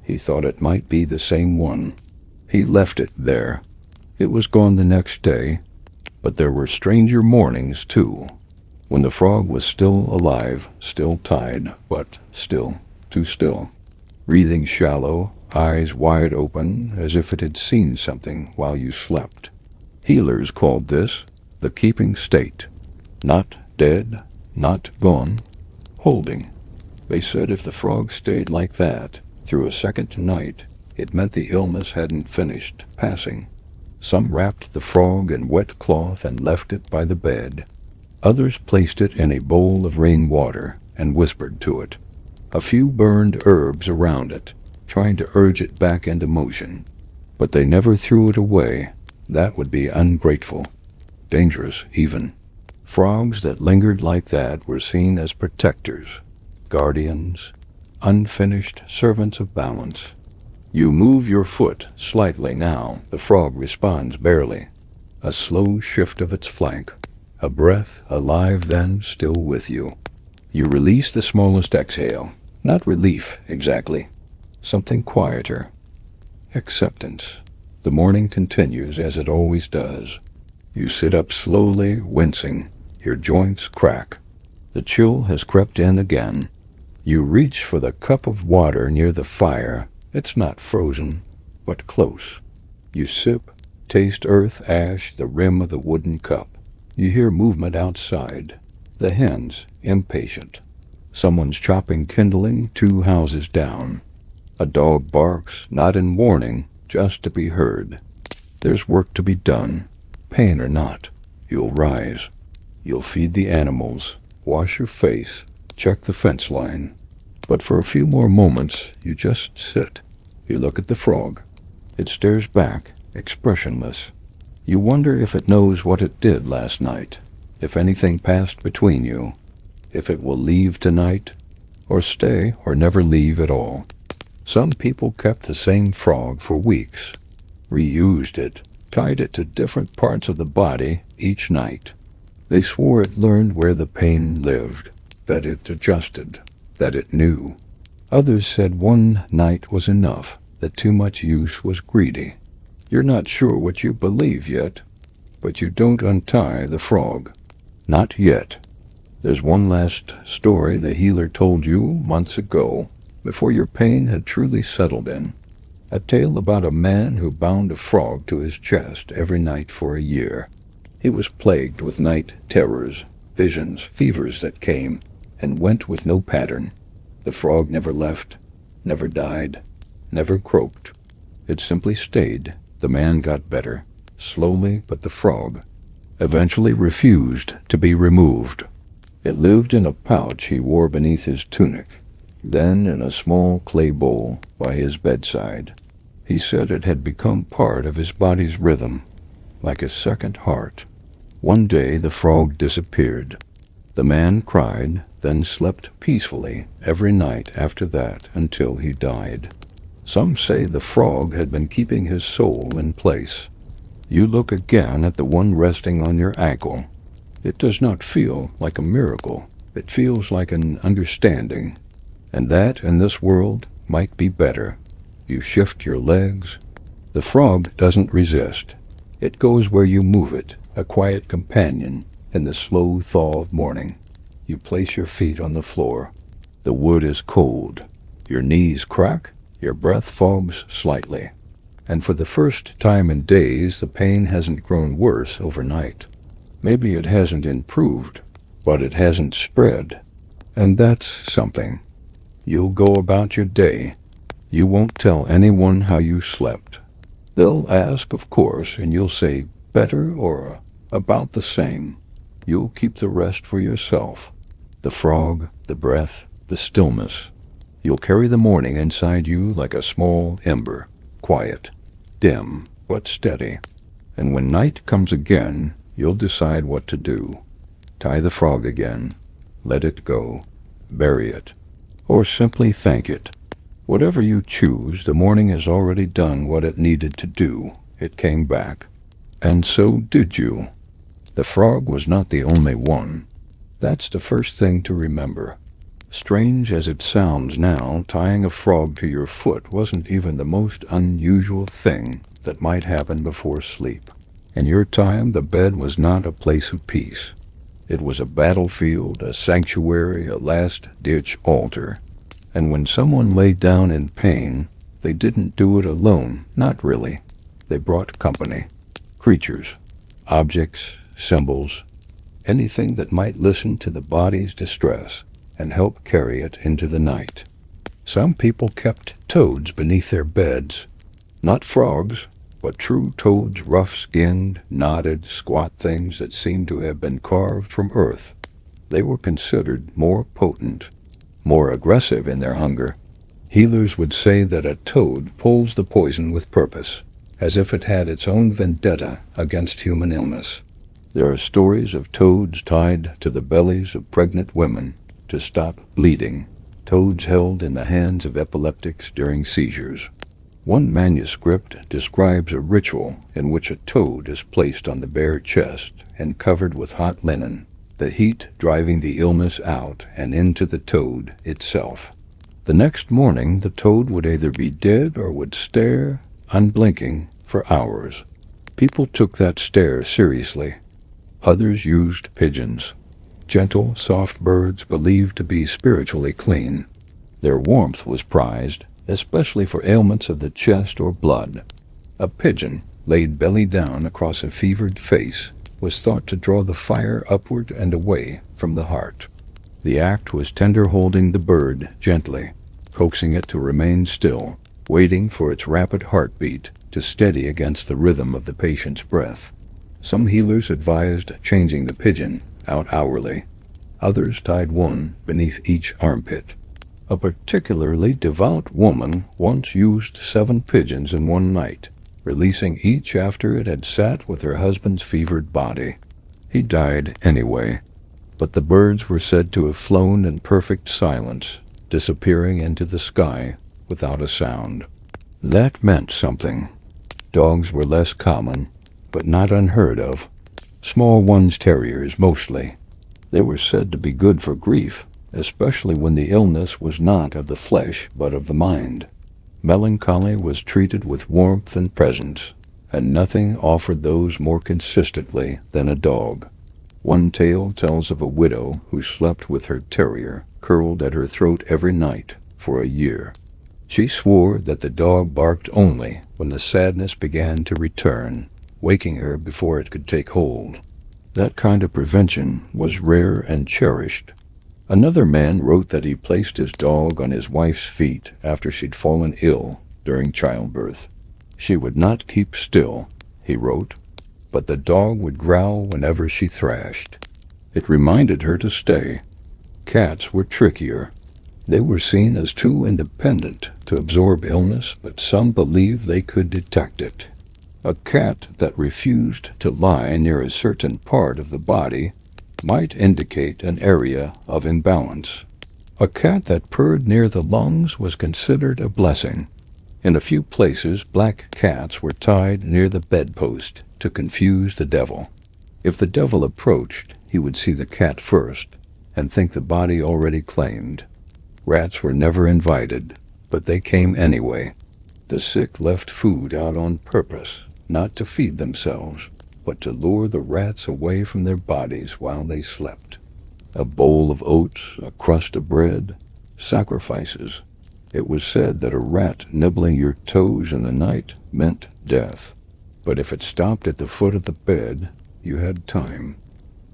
He thought it might be the same one. He left it there. It was gone the next day, but there were stranger mornings, too. when the frog was still alive, still tied, but still, too still, breathing shallow, eyes wide open, as if it had seen something while you slept. Healers called this the keeping state. Not dead, not gone, holding. They said if the frog stayed like that through a second night, it meant the illness hadn't finished passing. Some wrapped the frog in wet cloth and left it by the bed. Others placed it in a bowl of rainwater and whispered to it. A few burned herbs around it, trying to urge it back into motion. But they never threw it away. That would be ungrateful. Dangerous, even. Frogs that lingered like that were seen as protectors, guardians, unfinished servants of balance. You move your foot slightly now. The frog responds barely. A slow shift of its flank. A breath, alive then, still with you. You release the smallest exhale. Not relief, exactly. Something quieter. Acceptance. The morning continues as it always does. You sit up slowly, wincing. Your joints crack. The chill has crept in again. You reach for the cup of water near the fire. It's not frozen, but close. You sip, taste earth ash, the rim of the wooden cup. You hear movement outside. The hens, impatient. Someone's chopping kindling 2 houses down. A dog barks, not in warning, just to be heard. There's work to be done. Pain or not, you'll rise. You'll feed the animals, wash your face, check the fence line. But for a few more moments, you just sit. You look at the frog. It stares back, expressionless. You wonder if it knows what it did last night, if anything passed between you, if it will leave tonight, or stay or never leave at all. Some people kept the same frog for weeks, reused it, tied it to different parts of the body each night. They swore it learned where the pain lived, that it adjusted, that it knew. Others said one night was enough, that too much use was greedy. You're not sure what you believe yet, but you don't untie the frog. Not yet. There's one last story the healer told you months ago, before your pain had truly settled in. A tale about a man who bound a frog to his chest every night for a year. He was plagued with night terrors, visions, fevers that came and went with no pattern. The frog never left, never died, never croaked. It simply stayed. The man got better, slowly, but the frog eventually refused to be removed. It lived in a pouch he wore beneath his tunic, then in a small clay bowl by his bedside. He said it had become part of his body's rhythm, like a second heart. One day the frog disappeared. The man cried, then slept peacefully every night after that until he died. Some say the frog had been keeping his soul in place. You look again at the one resting on your ankle. It does not feel like a miracle. It feels like an understanding. And that, in this world, might be better. You shift your legs. The frog doesn't resist. It goes where you move it, a quiet companion in the slow thaw of morning. You place your feet on the floor. The wood is cold. Your knees crack. Your breath fogs slightly. And for the first time in days, the pain hasn't grown worse overnight. Maybe it hasn't improved, but it hasn't spread. And that's something. You'll go about your day. You won't tell anyone how you slept. They'll ask, of course, and you'll say, better or about the same. You'll keep the rest for yourself. The frog, the breath, the stillness. You'll carry the morning inside you like a small ember, quiet, dim, but steady. And when night comes again, you'll decide what to do. Tie the frog again, let it go, bury it, or simply thank it. Whatever you choose, the morning has already done what it needed to do. It came back. And so did you. The frog was not the only one. That's the first thing to remember. Strange as it sounds now, tying a frog to your foot wasn't even the most unusual thing that might happen before sleep. In your time, the bed was not a place of peace. It was a battlefield, a sanctuary, a last-ditch altar. And when someone laid down in pain, they didn't do it alone, not really. They brought company. Creatures, objects, symbols, anything that might listen to the body's distress and help carry it into the night. Some people kept toads beneath their beds. Not frogs, but true toads, rough-skinned, knotted, squat things that seemed to have been carved from earth. They were considered more potent, more aggressive in their hunger. Healers would say that a toad pulls the poison with purpose, as if it had its own vendetta against human illness. There are stories of toads tied to the bellies of pregnant women to stop bleeding, toads held in the hands of epileptics during seizures. One manuscript describes a ritual in which a toad is placed on the bare chest and covered with hot linen, the heat driving the illness out and into the toad itself. The next morning, the toad would either be dead or would stare, unblinking, for hours. People took that stare seriously. Others used pigeons, gentle, soft birds believed to be spiritually clean. Their warmth was prized, especially for ailments of the chest or blood. A pigeon, laid belly down across a fevered face, was thought to draw the fire upward and away from the heart. The act was tender holding the bird gently, coaxing it to remain still, waiting for its rapid heartbeat to steady against the rhythm of the patient's breath. Some healers advised changing the pigeon out hourly. Others tied one beneath each armpit. A particularly devout woman once used 7 pigeons in one night, releasing each after it had sat with her husband's fevered body. He died anyway, but the birds were said to have flown in perfect silence, disappearing into the sky without a sound. That meant something. Dogs were less common, but not unheard of. Small ones, terriers mostly. They were said to be good for grief, especially when the illness was not of the flesh but of the mind. Melancholy was treated with warmth and presence, and nothing offered those more consistently than a dog. One tale tells of a widow who slept with her terrier curled at her throat every night for a year. She swore that the dog barked only when the sadness began to return, waking her before it could take hold. That kind of prevention was rare and cherished. Another man wrote that he placed his dog on his wife's feet after she'd fallen ill during childbirth. She would not keep still, he wrote, but the dog would growl whenever she thrashed. It reminded her to stay. Cats were trickier. They were seen as too independent to absorb illness, but some believed they could detect it. A cat that refused to lie near a certain part of the body might indicate an area of imbalance. A cat that purred near the lungs was considered a blessing. In a few places, black cats were tied near the bedpost to confuse the devil. If the devil approached, he would see the cat first and think the body already claimed. Rats were never invited, but they came anyway. The sick left food out on purpose, not to feed themselves, but to lure the rats away from their bodies while they slept. A bowl of oats, a crust of bread, sacrifices. It was said that a rat nibbling your toes in the night meant death. But if it stopped at the foot of the bed, you had time.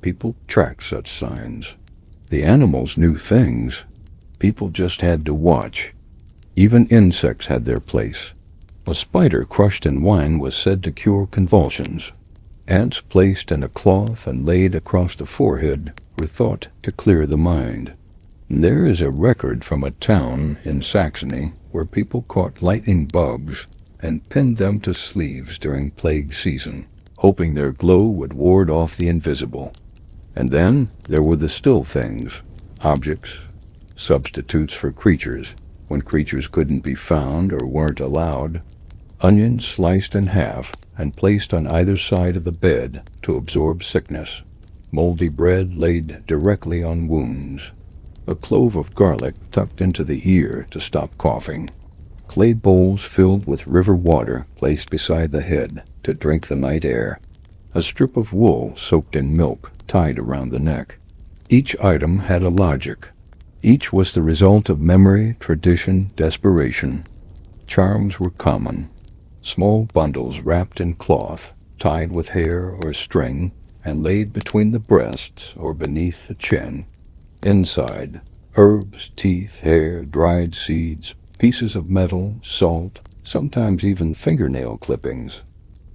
People tracked such signs. The animals knew things. People just had to watch. Even insects had their place. A spider crushed in wine was said to cure convulsions. Ants placed in a cloth and laid across the forehead were thought to clear the mind. There is a record from a town in Saxony where people caught lightning bugs and pinned them to sleeves during plague season, hoping their glow would ward off the invisible. And then there were the still things, objects, substitutes for creatures, when creatures couldn't be found or weren't allowed. Onions sliced in half and placed on either side of the bed to absorb sickness. Moldy bread laid directly on wounds. A clove of garlic tucked into the ear to stop coughing. Clay bowls filled with river water placed beside the head to drink the night air. a strip of wool soaked in milk tied around the neck. Each item had a logic. Each was the result of memory, tradition, desperation. Charms were common. Small bundles wrapped in cloth, tied with hair or string, and laid between the breasts or beneath the chin. Inside, herbs, teeth, hair, dried seeds, pieces of metal, salt, sometimes even fingernail clippings.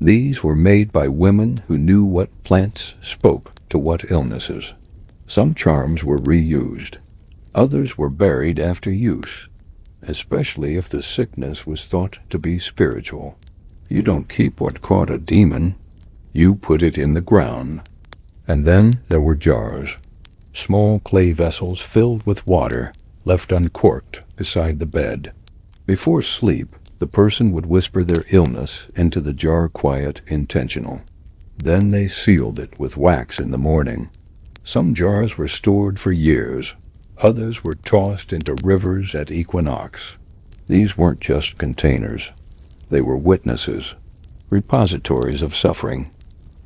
These were made by women who knew what plants spoke to what illnesses. Some charms were reused. Others were buried after use, especially if the sickness was thought to be spiritual. You don't keep what caught a demon. You put it in the ground. And then there were jars. Small clay vessels filled with water, left uncorked beside the bed. Before sleep, the person would whisper their illness into the jar, quiet, intentional. Then they sealed it with wax in the morning. Some jars were stored for years. Others were tossed into rivers at equinox. These weren't just containers. They were witnesses, repositories of suffering.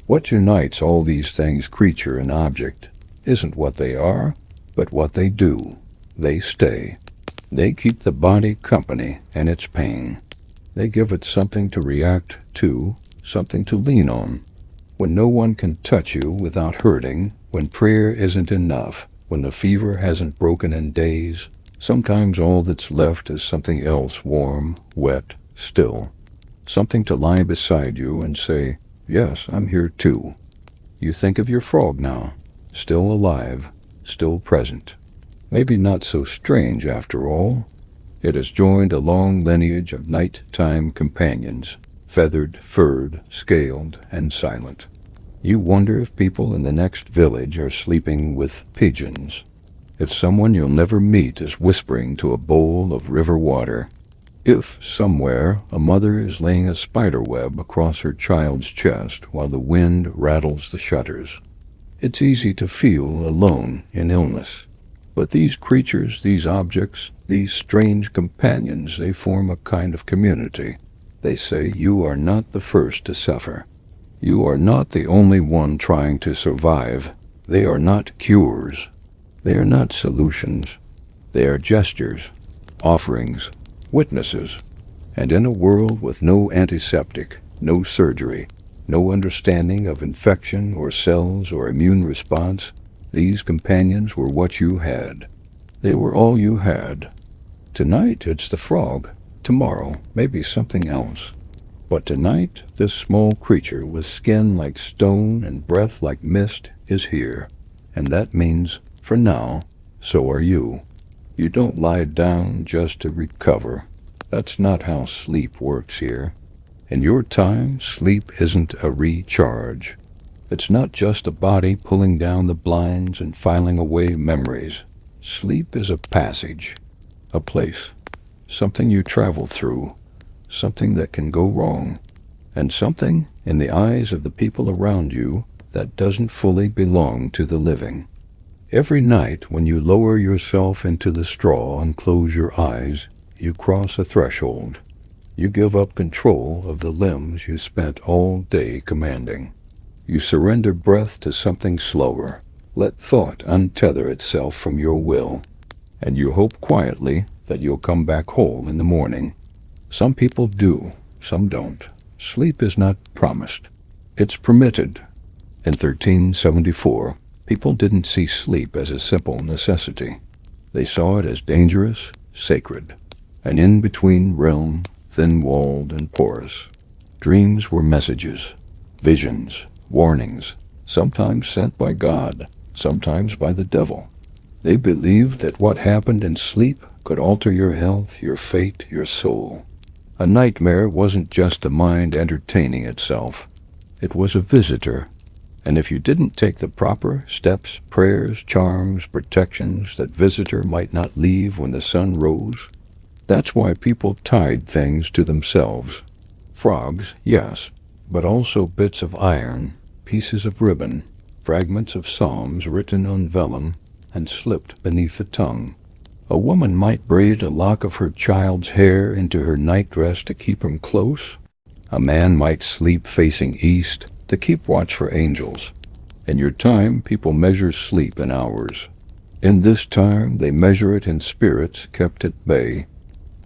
What unites all these things, creature and object, isn't what they are, but what they do. They stay. They keep the body company in its pain. They give it something to react to, something to lean on. When no one can touch you without hurting, when prayer isn't enough, when the fever hasn't broken in days, sometimes all that's left is something else, warm, wet, still. Something to lie beside you and say, yes, I'm here too. You think of your frog now, still alive, still present. Maybe not so strange after all. It has joined a long lineage of nighttime companions, feathered, furred, scaled, and silent. You wonder if people in the next village are sleeping with pigeons, if someone you'll never meet is whispering to a bowl of river water, if somewhere a mother is laying a spider web across her child's chest while the wind rattles the shutters. It's easy to feel alone in illness. But these creatures, these objects, these strange companions, they form a kind of community. They say you are not the first to suffer. You are not the only one trying to survive. They are not cures. They are not solutions. They are gestures, offerings, witnesses. And in a world with no antiseptic, no surgery, no understanding of infection or cells or immune response, these companions were what you had. They were all you had. Tonight it's the frog. Tomorrow maybe something else. But tonight this small creature with skin like stone and breath like mist is here. And that means, for now, so are you. You don't lie down just to recover. That's not how sleep works here. In your time, sleep isn't a recharge. It's not just a body pulling down the blinds and filing away memories. Sleep is a passage, a place, something you travel through, something that can go wrong, and something, in the eyes of the people around you, that doesn't fully belong to the living. Every night when you lower yourself into the straw and close your eyes, you cross a threshold. You give up control of the limbs you spent all day commanding. You surrender breath to something slower. Let thought untether itself from your will. And you hope quietly that you'll come back whole in the morning. Some people do, some don't. Sleep is not promised. It's permitted. In 1374, people didn't see sleep as a simple necessity. They saw it as dangerous, sacred, an in-between realm, thin-walled and porous. Dreams were messages, visions, warnings, sometimes sent by God, sometimes by the devil. They believed that what happened in sleep could alter your health, your fate, your soul. A nightmare wasn't just the mind entertaining itself. It was a visitor, and if you didn't take the proper steps, prayers, charms, protections, that visitor might not leave when the sun rose. That's why people tied things to themselves. Frogs, yes, but also bits of iron, pieces of ribbon, fragments of psalms written on vellum and slipped beneath the tongue. A woman might braid a lock of her child's hair into her nightdress to keep him close. A man might sleep facing east to to keep watch for angels. In your time, people measure sleep in hours. In this time, they measure it in spirits kept at bay.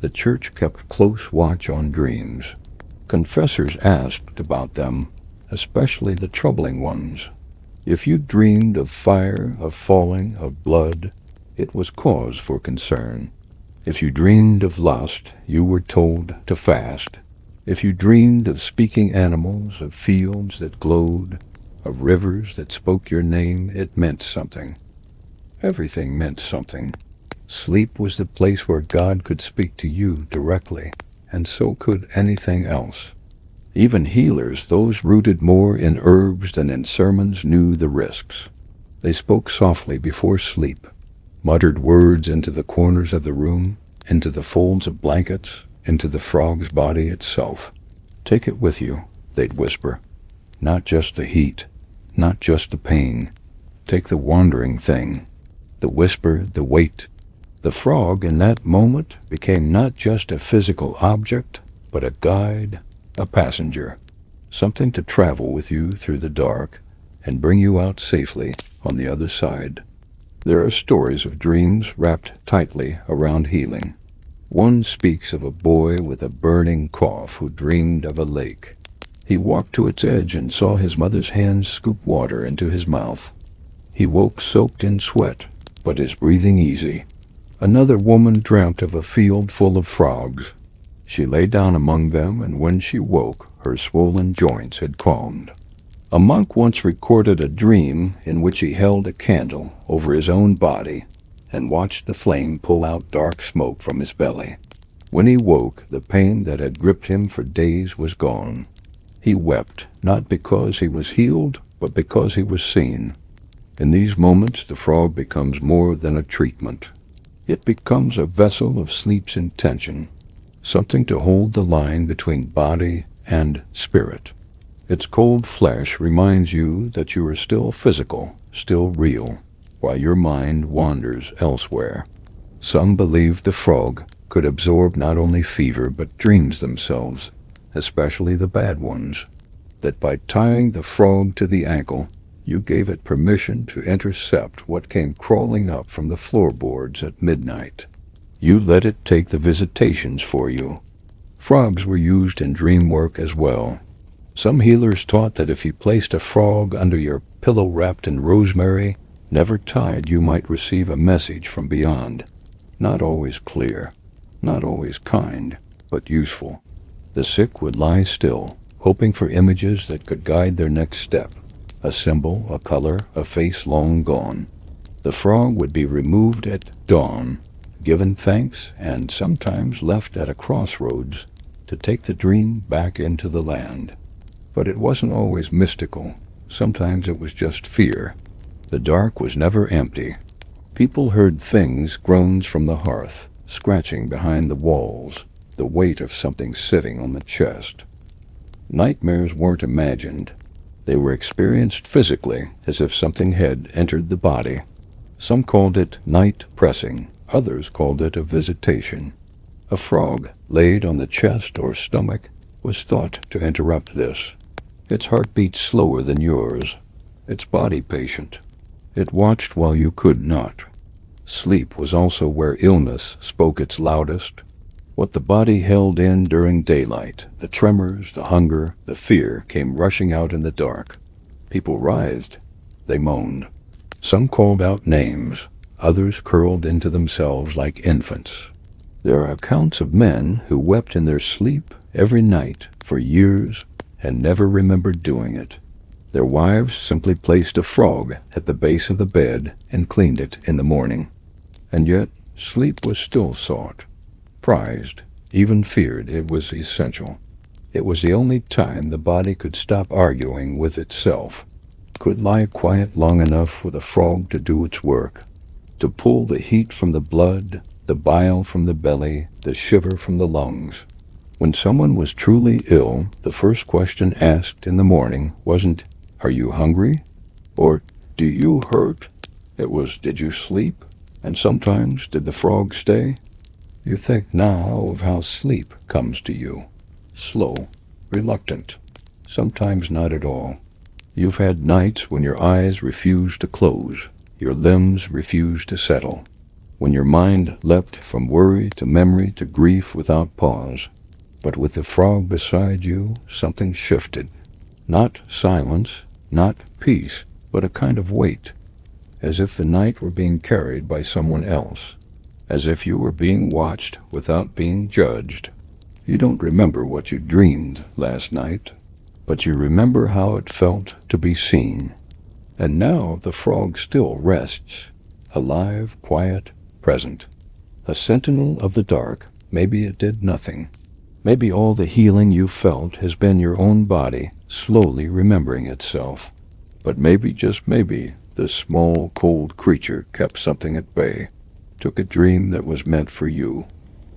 The church kept close watch on dreams. Confessors asked about them, especially the troubling ones. If you dreamed of fire, of falling, of blood, it was cause for concern. If you dreamed of lust, you were told to fast. If you dreamed of speaking animals, of fields that glowed, of rivers that spoke your name, it meant something. Everything meant something. Sleep was the place where God could speak to you directly, and so could anything else. Even healers, those rooted more in herbs than in sermons, knew the risks. They spoke softly before sleep, muttered words into the corners of the room, into the folds of blankets, into the frog's body itself. Take it with you, they'd whisper. Not just the heat, not just the pain. Take the wandering thing, the whisper, the weight. The frog in that moment became not just a physical object, but a guide, a passenger, something to travel with you through the dark and bring you out safely on the other side. There are stories of dreams wrapped tightly around healing. One speaks of a boy with a burning cough who dreamed of a lake. He walked to its edge and saw his mother's hands scoop water into his mouth. He woke soaked in sweat, but his breathing easy. Another woman dreamt of a field full of frogs. She lay down among them, and when she woke, her swollen joints had calmed. A monk once recorded a dream in which he held a candle over his own body and watched the flame pull out dark smoke from his belly. When he woke, the pain that had gripped him for days was gone. He wept, not because he was healed, but because he was seen. In these moments, the frog becomes more than a treatment. It becomes a vessel of sleep's intention, something to hold the line between body and spirit. Its cold flesh reminds you that you are still physical, still real, while your mind wanders elsewhere. Some believed the frog could absorb not only fever but dreams themselves, especially the bad ones, that by tying the frog to the ankle, you gave it permission to intercept what came crawling up from the floorboards at midnight. You let it take the visitations for you. Frogs were used in dream work as well. Some healers taught that if you placed a frog under your pillow wrapped in rosemary, never tied, you might receive a message from beyond. Not always clear, not always kind, but useful. The sick would lie still, hoping for images that could guide their next step. A symbol, a color, a face long gone. The frog would be removed at dawn, given thanks, and sometimes left at a crossroads to take the dream back into the land. But it wasn't always mystical. Sometimes it was just fear. The dark was never empty. People heard things, groans from the hearth, scratching behind the walls, the weight of something sitting on the chest. Nightmares weren't imagined. They were experienced physically, as if something had entered the body. Some called it night pressing, others called it a visitation. A frog, laid on the chest or stomach, was thought to interrupt this. Its heart beat slower than yours, its body patient. It watched while you could not. Sleep was also where illness spoke its loudest. What the body held in during daylight, the tremors, the hunger, the fear, came rushing out in the dark. People writhed. They moaned. Some called out names. Others curled into themselves like infants. There are accounts of men who wept in their sleep every night for years and never remembered doing it. Their wives simply placed a frog at the base of the bed and cleaned it in the morning. And yet, sleep was still sought, prized, even feared. It was essential. It was the only time the body could stop arguing with itself, could lie quiet long enough for the frog to do its work, to pull the heat from the blood, the bile from the belly, the shiver from the lungs. When someone was truly ill, the first question asked in the morning wasn't, "Are you hungry?" or "Do you hurt?" It was, "Did you sleep?" And sometimes, "Did the frog stay?" You think now of how sleep comes to you. Slow, reluctant, sometimes not at all. You've had nights when your eyes refused to close, your limbs refused to settle, when your mind leapt from worry to memory to grief without pause. But with the frog beside you, something shifted. Not silence, not peace, but a kind of weight, as if the night were being carried by someone else, as if you were being watched without being judged. You don't remember what you dreamed last night, but you remember how it felt to be seen. And now the frog still rests, alive, quiet, present. A sentinel of the dark. Maybe it did nothing. Maybe all the healing you felt has been your own body slowly remembering itself. But maybe, just maybe, this small, cold creature kept something at bay, took a dream that was meant for you,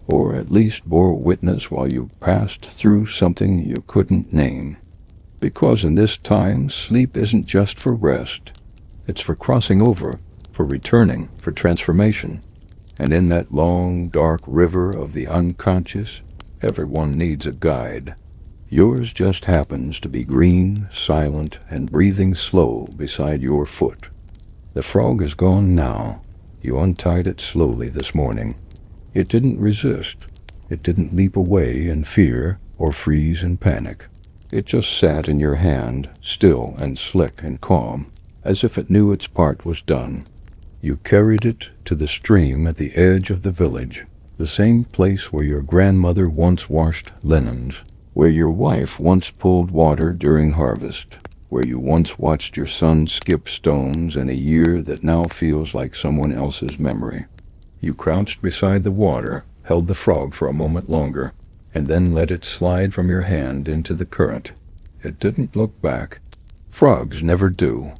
or at least bore witness while you passed through something you couldn't name. Because in this time, sleep isn't just for rest. It's for crossing over, for returning, for transformation. And in that long, dark river of the unconscious, everyone needs a guide. Yours just happens to be green, silent, and breathing slow beside your foot. The frog is gone now. You untied it slowly this morning. It didn't resist. It didn't leap away in fear or freeze in panic. It just sat in your hand, still and slick and calm, as if it knew its part was done. You carried it to the stream at the edge of the village, the same place where your grandmother once washed linens, where your wife once pulled water during harvest, where you once watched your son skip stones in a year that now feels like someone else's memory. You crouched beside the water, held the frog for a moment longer, and then let it slide from your hand into the current. It didn't look back. Frogs never do.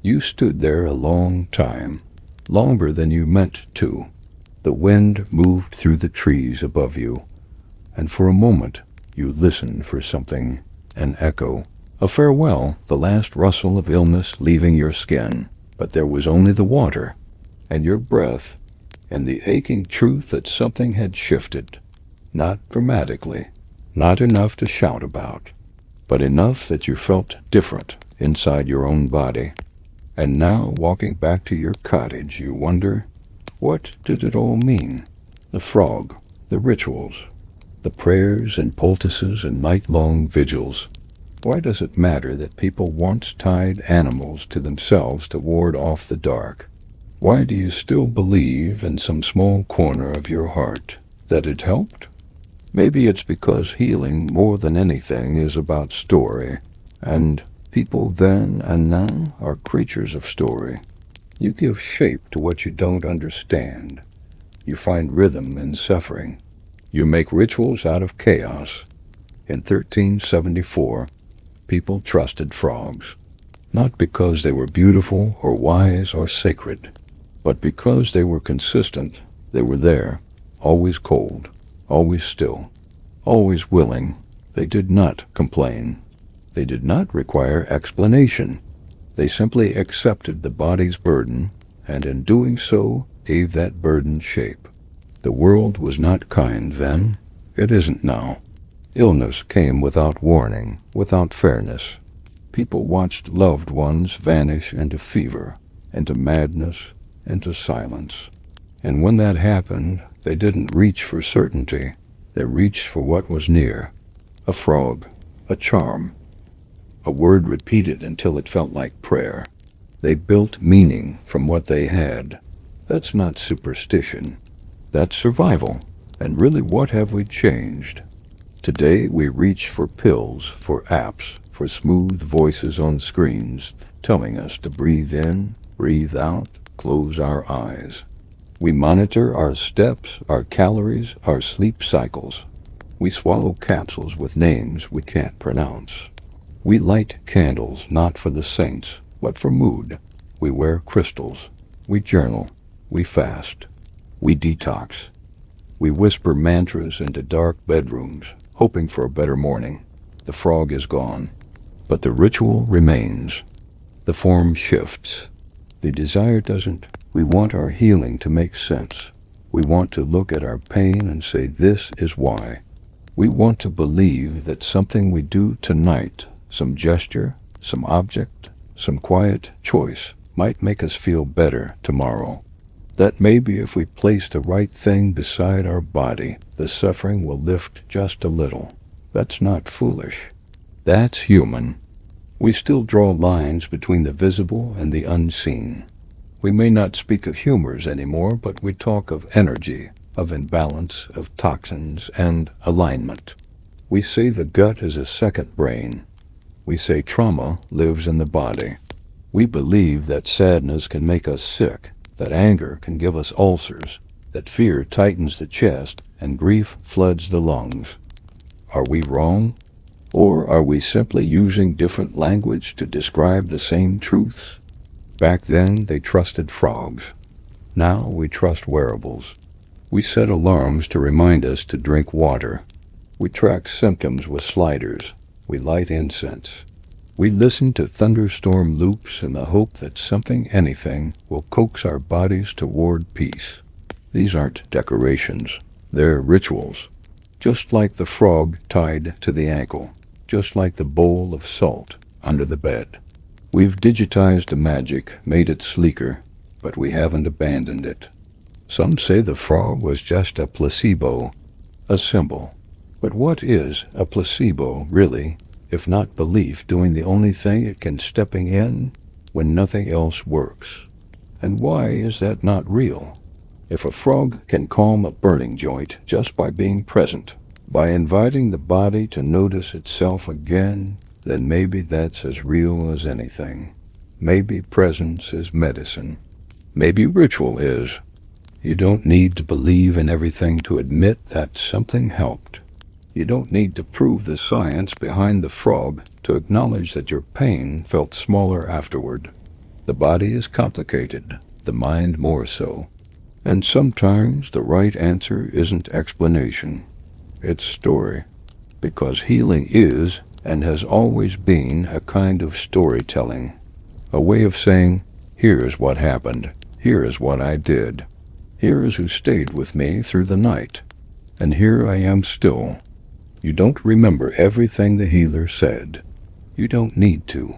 You stood there a long time, longer than you meant to. The wind moved through the trees above you, and for a moment you listened for something, an echo, a farewell, the last rustle of illness leaving your skin. But there was only the water, and your breath, and the aching truth that something had shifted. Not dramatically, not enough to shout about, but enough that you felt different inside your own body. And now, walking back to your cottage, you wonder, what did it all mean? The frog, the rituals, the prayers and poultices and night-long vigils. Why does it matter that people once tied animals to themselves to ward off the dark? Why do you still believe in some small corner of your heart that it helped? Maybe it's because healing, more than anything, is about story, and people then and now are creatures of story. You give shape to what you don't understand. You find rhythm in suffering. You make rituals out of chaos. In 1374, people trusted frogs, not because they were beautiful or wise or sacred, but because they were consistent. They were there, always cold, always still, always willing. They did not complain. They did not require explanation. They simply accepted the body's burden, and in doing so, gave that burden shape. The world was not kind then. It isn't now. Illness came without warning, without fairness. People watched loved ones vanish into fever, into madness, into silence. And when that happened, they didn't reach for certainty. They reached for what was near. A frog, a charm, a word repeated until it felt like prayer. They built meaning from what they had. That's not superstition. That's survival. And really, what have we changed? Today we reach for pills, for apps, for smooth voices on screens, telling us to breathe in, breathe out, close our eyes. We monitor our steps, our calories, our sleep cycles. We swallow capsules with names we can't pronounce. We light candles not for the saints, but for mood. We wear crystals. We journal. We fast. We detox. We whisper mantras into dark bedrooms, hoping for a better morning. The frog is gone, but the ritual remains. The form shifts. The desire doesn't. We want our healing to make sense. We want to look at our pain and say, this is why. We want to believe that something we do tonight, some gesture, some object, some quiet choice might make us feel better tomorrow. That maybe if we place the right thing beside our body, the suffering will lift just a little. That's not foolish. That's human. We still draw lines between the visible and the unseen. We may not speak of humors anymore, but we talk of energy, of imbalance, of toxins, and alignment. We say the gut is a second brain. We say trauma lives in the body. We believe that sadness can make us sick, that anger can give us ulcers, that fear tightens the chest, and grief floods the lungs. Are we wrong? Or are we simply using different language to describe the same truths? Back then, they trusted frogs. Now we trust wearables. We set alarms to remind us to drink water. We track symptoms with sliders. We light incense. We listen to thunderstorm loops in the hope that something, anything, will coax our bodies toward peace. These aren't decorations. They're rituals. Just like the frog tied to the ankle. Just like the bowl of salt under the bed. We've digitized the magic, made it sleeker, but we haven't abandoned it. Some say the frog was just a placebo, a symbol. But what is a placebo, really, if not belief doing the only thing it can, stepping in when nothing else works? And why is that not real? If a frog can calm a burning joint just by being present, by inviting the body to notice itself again, then maybe that's as real as anything. Maybe presence is medicine. Maybe ritual is. You don't need to believe in everything to admit that something helped. You don't need to prove the science behind the frog to acknowledge that your pain felt smaller afterward. The body is complicated, the mind more so. And sometimes the right answer isn't explanation. It's story. Because healing is and has always been a kind of storytelling. A way of saying, here's what happened. Here is what I did. Here is who stayed with me through the night. And here I am still. You don't remember everything the healer said. You don't need to.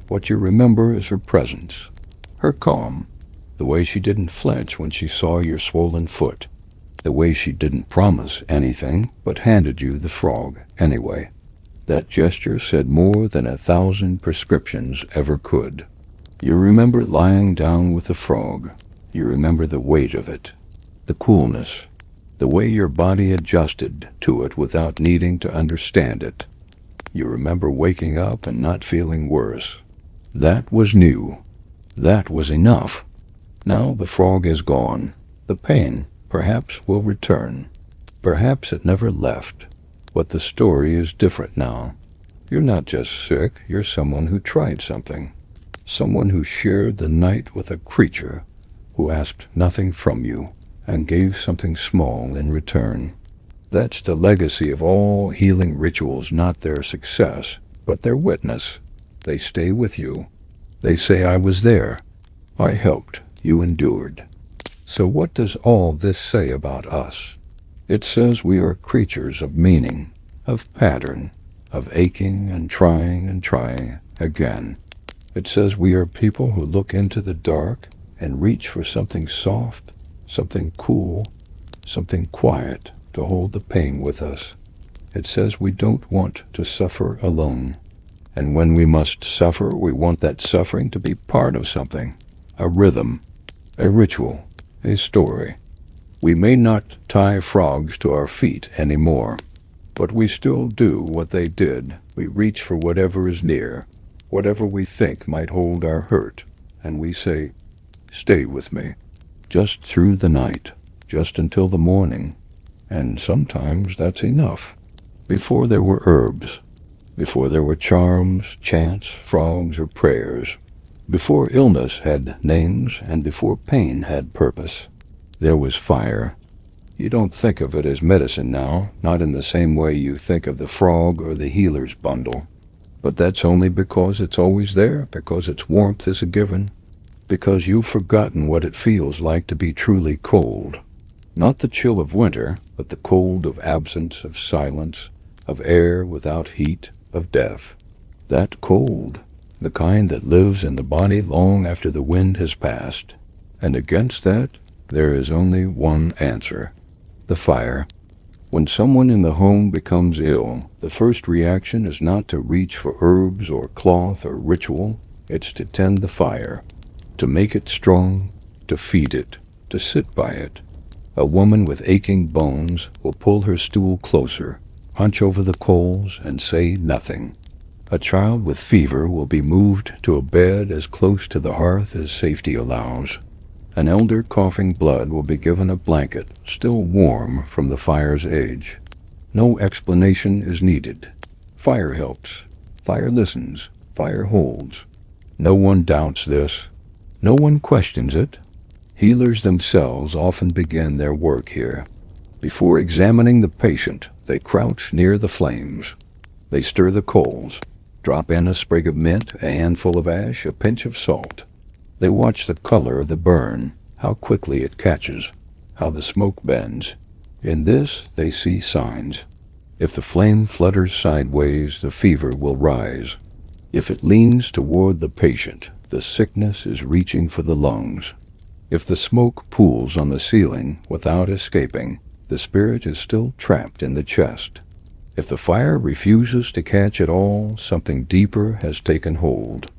What you remember is her presence, her calm, the way she didn't flinch when she saw your swollen foot, the way she didn't promise anything but handed you the frog anyway. That gesture said more than 1,000 prescriptions ever could. You remember lying down with the frog. You remember the weight of it, the coolness, the way your body adjusted to it without needing to understand it. You remember waking up and not feeling worse. That was new. That was enough. Now the frog is gone. The pain, perhaps, will return. Perhaps it never left. But the story is different now. You're not just sick, you're someone who tried something. Someone who shared the night with a creature who asked nothing from you and gave something small in return. That's the legacy of all healing rituals, not their success, but their witness. They stay with you. They say, I was there. I helped. You endured. So what does all this say about us? It says we are creatures of meaning, of pattern, of aching and trying again. It says we are people who look into the dark and reach for something soft, something cool, something quiet to hold the pain with us. It says we don't want to suffer alone. And when we must suffer, we want that suffering to be part of something, a rhythm, a ritual, a story. We may not tie frogs to our feet anymore, but we still do what they did. We reach for whatever is near, whatever we think might hold our hurt, and we say, stay with me, just through the night, just until the morning. And sometimes that's enough. Before there were herbs, before there were charms, chants, frogs, or prayers, before illness had names, and before pain had purpose, there was fire. You don't think of it as medicine now, not in the same way you think of the frog or the healer's bundle. But that's only because it's always there, because its warmth is a given, because you've forgotten what it feels like to be truly cold. Not the chill of winter, but the cold of absence, of silence, of air without heat, of death. That cold the kind that lives in the body long after the wind has passed. And against that, there is only one answer: the fire. When someone in the home becomes ill, the first reaction is not to reach for herbs or cloth or ritual. It's to tend the fire, to make it strong, to feed it, to sit by it. A woman with aching bones will pull her stool closer, hunch over the coals, and say nothing. A child with fever will be moved to a bed as close to the hearth as safety allows. An elder coughing blood will be given a blanket, still warm from the fire's edge. No explanation is needed. Fire helps. Fire listens. Fire holds. No one doubts this. No one questions it. Healers themselves often begin their work here. Before examining the patient, they crouch near the flames. They stir the coals, drop in a sprig of mint, a handful of ash, a pinch of salt. They watch the color of the burn, how quickly it catches, how the smoke bends. In this, they see signs. If the flame flutters sideways, the fever will rise. If it leans toward the patient, the sickness is reaching for the lungs. If the smoke pools on the ceiling without escaping, the spirit is still trapped in the chest. If the fire refuses to catch at all, something deeper has taken hold.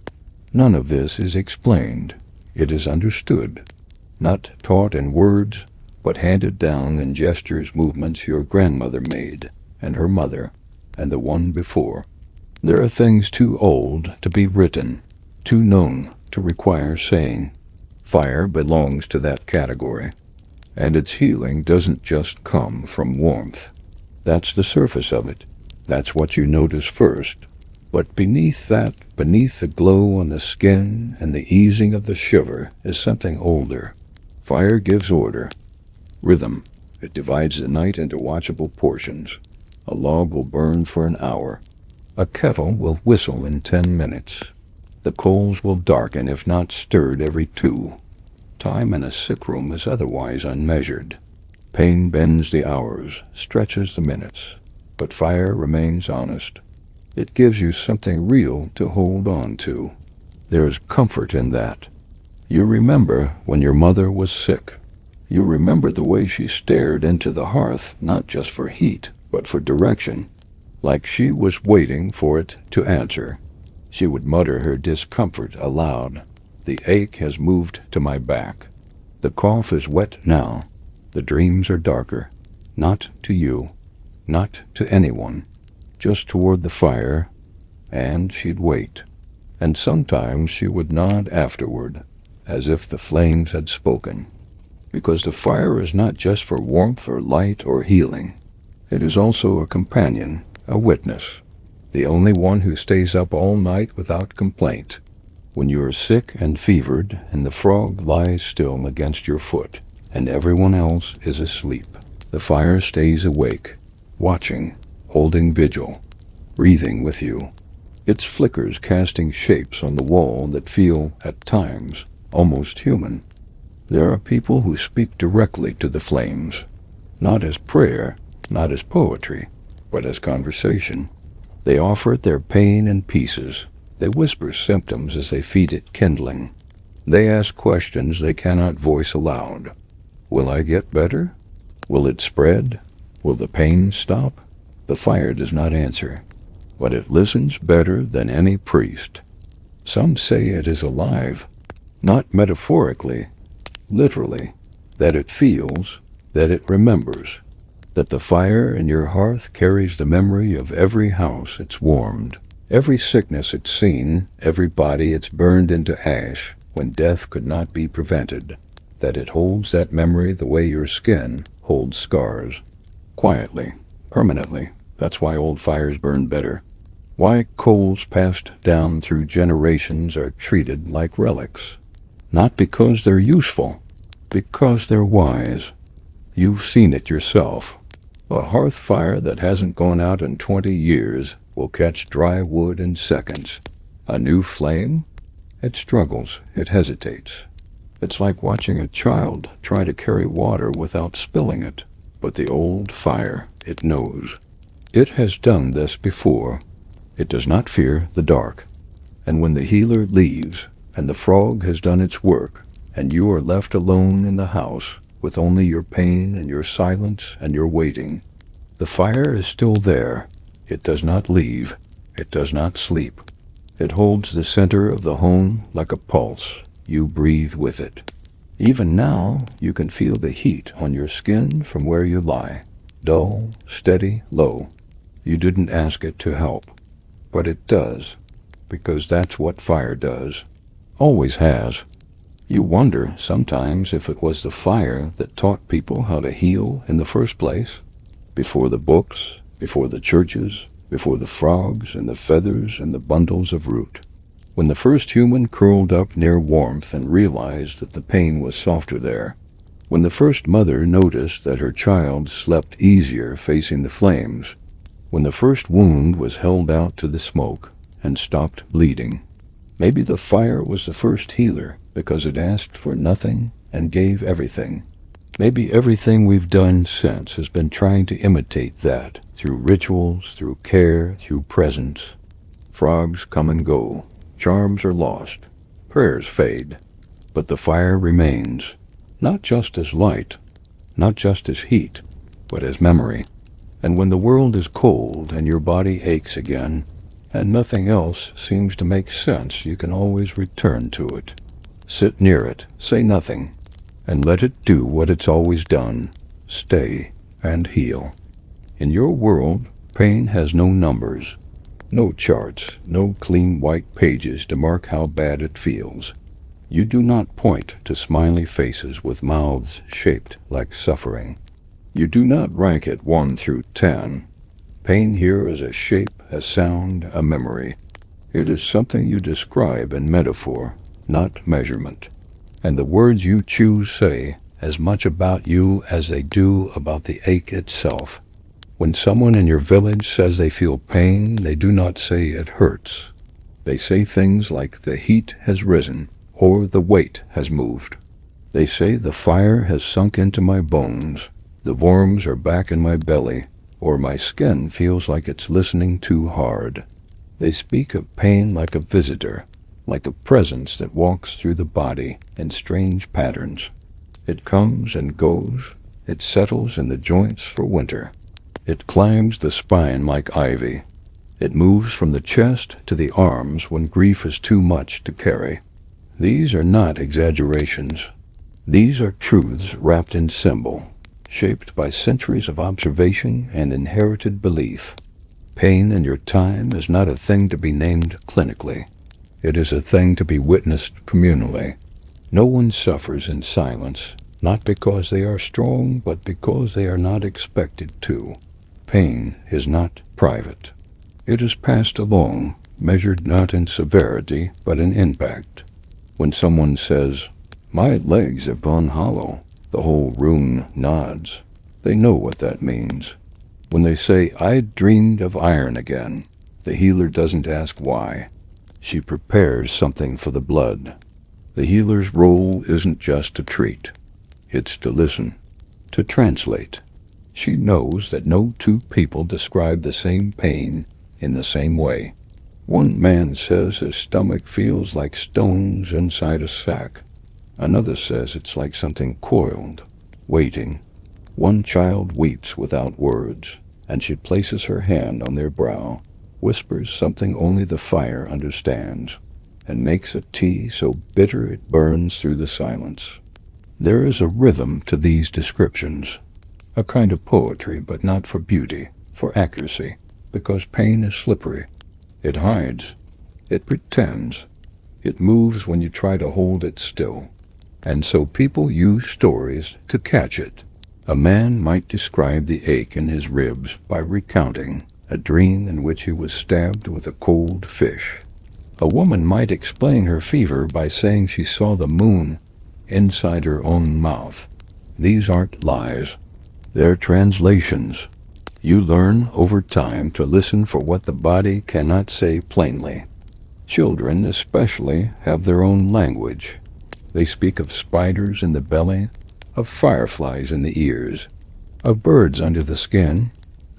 None of this is explained. It is understood, not taught in words, but handed down in gestures, movements your grandmother made, and her mother, and the one before. There are things too old to be written, too known to require saying. Fire belongs to that category, and its healing doesn't just come from warmth. That's the surface of it. That's what you notice first. But beneath that, beneath the glow on the skin and the easing of the shiver, is something older. Fire gives order, rhythm. It divides the night into watchable portions. A log will burn for an hour. A kettle will whistle in 10 minutes. The coals will darken if not stirred every 2. Time in a sick room is otherwise unmeasured. Pain bends the hours, stretches the minutes, but fire remains honest. It gives you something real to hold on to. There is comfort in that. You remember when your mother was sick. You remember the way she stared into the hearth, not just for heat, but for direction, like she was waiting for it to answer. She would mutter her discomfort aloud. The ache has moved to my back. The cough is wet now. The dreams are darker. Not to you, not to anyone, just toward the fire, and she'd wait. And sometimes she would nod afterward, as if the flames had spoken. Because the fire is not just for warmth or light or healing. It is also a companion, a witness, the only one who stays up all night without complaint. When you are sick and fevered, and the frog lies still against your foot, and everyone else is asleep, the fire stays awake, watching, holding vigil, breathing with you. Its flickers casting shapes on the wall that feel, at times, almost human. There are people who speak directly to the flames, not as prayer, not as poetry, but as conversation. They offer it their pain in pieces. They whisper symptoms as they feed it kindling. They ask questions they cannot voice aloud. Will I get better? Will it spread? Will the pain stop? The fire does not answer, but it listens better than any priest. Some say it is alive, not metaphorically, literally, that it feels, that it remembers, that the fire in your hearth carries the memory of every house it's warmed, every sickness it's seen, every body it's burned into ash when death could not be prevented, that it holds that memory the way your skin holds scars. Quietly, permanently. That's why old fires burn better. Why coals passed down through generations are treated like relics. Not because they're useful, because they're wise. You've seen it yourself. A hearth fire that hasn't gone out in 20 years will catch dry wood in seconds. A new flame? It struggles, it hesitates. It's like watching a child try to carry water without spilling it. But the old fire, it knows. It has done this before. It does not fear the dark. And when the healer leaves, and the frog has done its work, and you are left alone in the house, with only your pain and your silence and your waiting, the fire is still there. It does not leave. It does not sleep. It holds the center of the home like a pulse. You breathe with it. Even now, you can feel the heat on your skin from where you lie. Dull, steady, low. You didn't ask it to help. But it does. Because that's what fire does. Always has. You wonder sometimes if it was the fire that taught people how to heal in the first place. Before the books, before the churches, before the frogs and the feathers and the bundles of root. When the first human curled up near warmth and realized that the pain was softer there. When the first mother noticed that her child slept easier facing the flames. When the first wound was held out to the smoke and stopped bleeding. Maybe the fire was the first healer because it asked for nothing and gave everything. Maybe everything we've done since has been trying to imitate that, through rituals, through care, through presence. Frogs come and go. Charms are lost. Prayers fade. But the fire remains, not just as light, not just as heat, but as memory. And when the world is cold and your body aches again, and nothing else seems to make sense, you can always return to it. Sit near it, say nothing, and let it do what it's always done, stay and heal. In your world, pain has no numbers, no charts, no clean white pages to mark how bad it feels. You do not point to smiley faces with mouths shaped like suffering. You do not rank it 1 through 10. Pain here is a shape, a sound, a memory. It is something you describe in metaphor, not measurement. And the words you choose say as much about you as they do about the ache itself. When someone in your village says they feel pain, they do not say it hurts. They say things like the heat has risen or the weight has moved. They say the fire has sunk into my bones, the worms are back in my belly, or my skin feels like it's listening too hard. They speak of pain like a visitor, like a presence that walks through the body in strange patterns. It comes and goes. It settles in the joints for winter. It climbs the spine like ivy. It moves from the chest to the arms when grief is too much to carry. These are not exaggerations. These are truths wrapped in symbol, shaped by centuries of observation and inherited belief. Pain in your time is not a thing to be named clinically. It is a thing to be witnessed communally. No one suffers in silence, not because they are strong, but because they are not expected to. Pain is not private. It is passed along, measured not in severity, but in impact. When someone says, "My legs have gone hollow," the whole room nods. They know what that means. When they say, "I dreamed of iron again," the healer doesn't ask why. She prepares something for the blood. The healer's role isn't just to treat. It's to listen, to translate. She knows that no two people describe the same pain in the same way. One man says his stomach feels like stones inside a sack. Another says it's like something coiled, waiting. One child weeps without words, and she places her hand on their brow, whispers something only the fire understands, and makes a tea so bitter it burns through the silence. There is a rhythm to these descriptions, a kind of poetry, but not for beauty, for accuracy, because pain is slippery. It hides. It pretends. It moves when you try to hold it still. And so people use stories to catch it. A man might describe the ache in his ribs by recounting a dream in which he was stabbed with a cold fish. A woman might explain her fever by saying she saw the moon inside her own mouth. These aren't lies. They're translations. You learn over time to listen for what the body cannot say plainly. Children especially have their own language. They speak of spiders in the belly, of fireflies in the ears, of birds under the skin.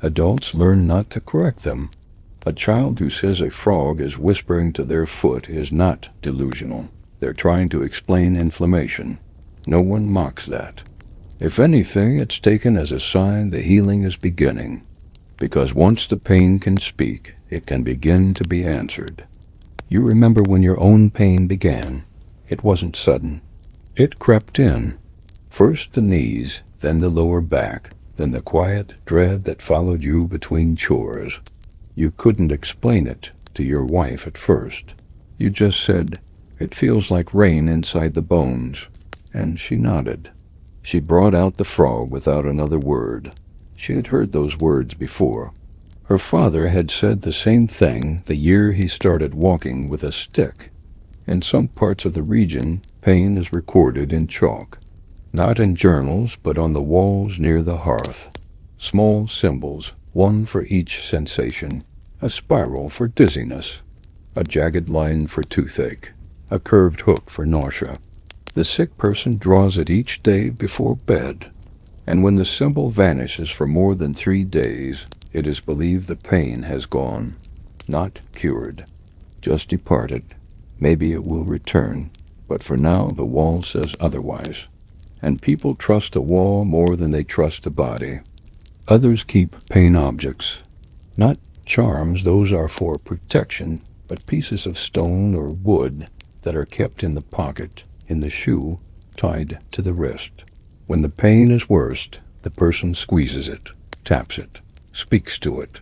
Adults learn not to correct them. A child who says a frog is whispering to their foot is not delusional. They're trying to explain inflammation. No one mocks that. If anything, it's taken as a sign the healing is beginning, because once the pain can speak, it can begin to be answered. You remember when your own pain began. It wasn't sudden. It crept in. First the knees, then the lower back, then the quiet dread that followed you between chores. You couldn't explain it to your wife at first. You just said, "It feels like rain inside the bones," and she nodded. She brought out the frog without another word. She had heard those words before. Her father had said the same thing the year he started walking with a stick. In some parts of the region, pain is recorded in chalk. Not in journals, but on the walls near the hearth. Small symbols, one for each sensation. A spiral for dizziness. A jagged line for toothache. A curved hook for nausea. The sick person draws it each day before bed. And when the symbol vanishes for more than 3 days, it is believed the pain has gone. Not cured. Just departed. Maybe it will return, but for now the wall says otherwise. And people trust the wall more than they trust the body. Others keep pain objects. Not charms, those are for protection, but pieces of stone or wood that are kept in the pocket, in the shoe, tied to the wrist. When the pain is worst, the person squeezes it, taps it, speaks to it.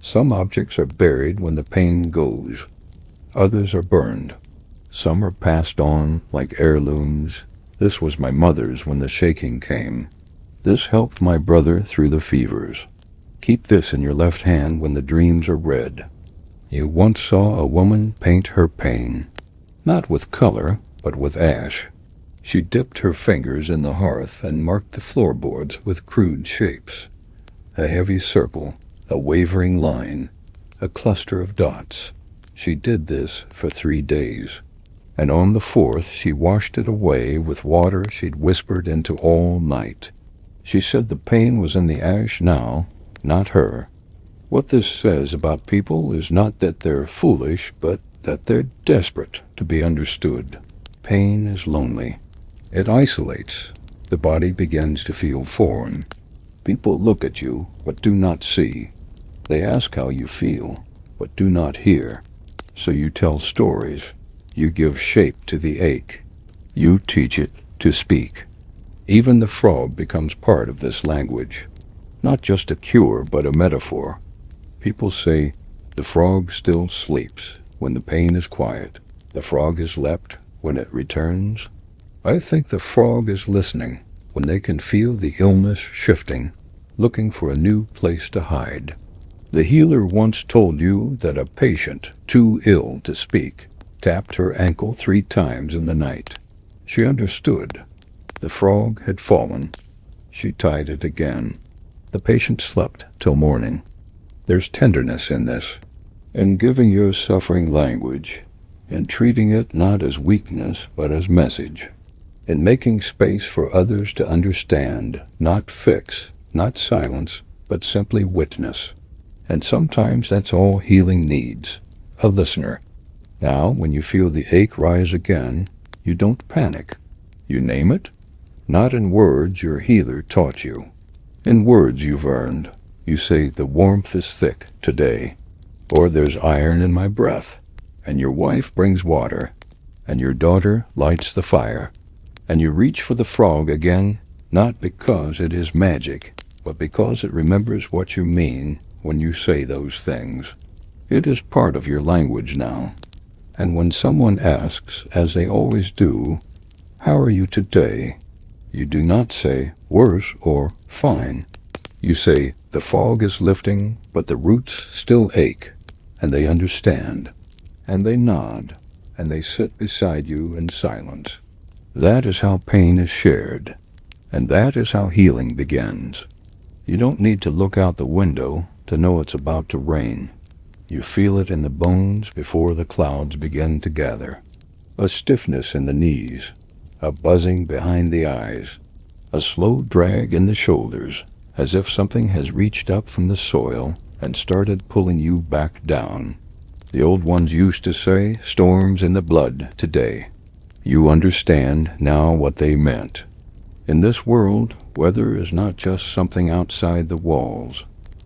Some objects are buried when the pain goes. Others are burned. Some are passed on like heirlooms. This was my mother's when the shaking came. This helped my brother through the fevers. Keep this in your left hand when the dreams are red. You once saw a woman paint her pain, not with color, but with ash. She dipped her fingers in the hearth and marked the floorboards with crude shapes. A heavy circle, a wavering line, a cluster of dots. She did this for 3 days. And on the 4th she washed it away with water she'd whispered into all night. She said the pain was in the ash now, not her. What this says about people is not that they're foolish, but that they're desperate to be understood. Pain is lonely. It isolates. The body begins to feel foreign. People look at you, but do not see. They ask how you feel, but do not hear. So you tell stories. You give shape to the ache. You teach it to speak. Even the frog becomes part of this language. Not just a cure, but a metaphor. People say, the frog still sleeps when the pain is quiet. The frog is leapt when it returns. I think the frog is listening when they can feel the illness shifting, looking for a new place to hide. The healer once told you that a patient, too ill to speak, tapped her ankle 3 times in the night. She understood. The frog had fallen. She tied it again. The patient slept till morning. There's tenderness in this, in giving your suffering language, in treating it not as weakness but as message, in making space for others to understand, not fix, not silence, but simply witness. And sometimes that's all healing needs, a listener. Now, when you feel the ache rise again, you don't panic. You name it, not in words your healer taught you. In words you've earned. You say, the warmth is thick today, or there's iron in my breath, and your wife brings water, and your daughter lights the fire, and you reach for the frog again, not because it is magic, but because it remembers what you mean when you say those things. It is part of your language now. And when someone asks, as they always do, how are you today? You do not say, worse or fine. You say, the fog is lifting, but the roots still ache, and they understand. And they nod, and they sit beside you in silence. That is how pain is shared, and that is how healing begins. You don't need to look out the window to know it's about to rain. You feel it in the bones before the clouds begin to gather. A stiffness in the knees, a buzzing behind the eyes, a slow drag in the shoulders, as if something has reached up from the soil and started pulling you back down. The old ones used to say, storms in the blood today. You understand now what they meant. In this world, weather is not just something outside the walls.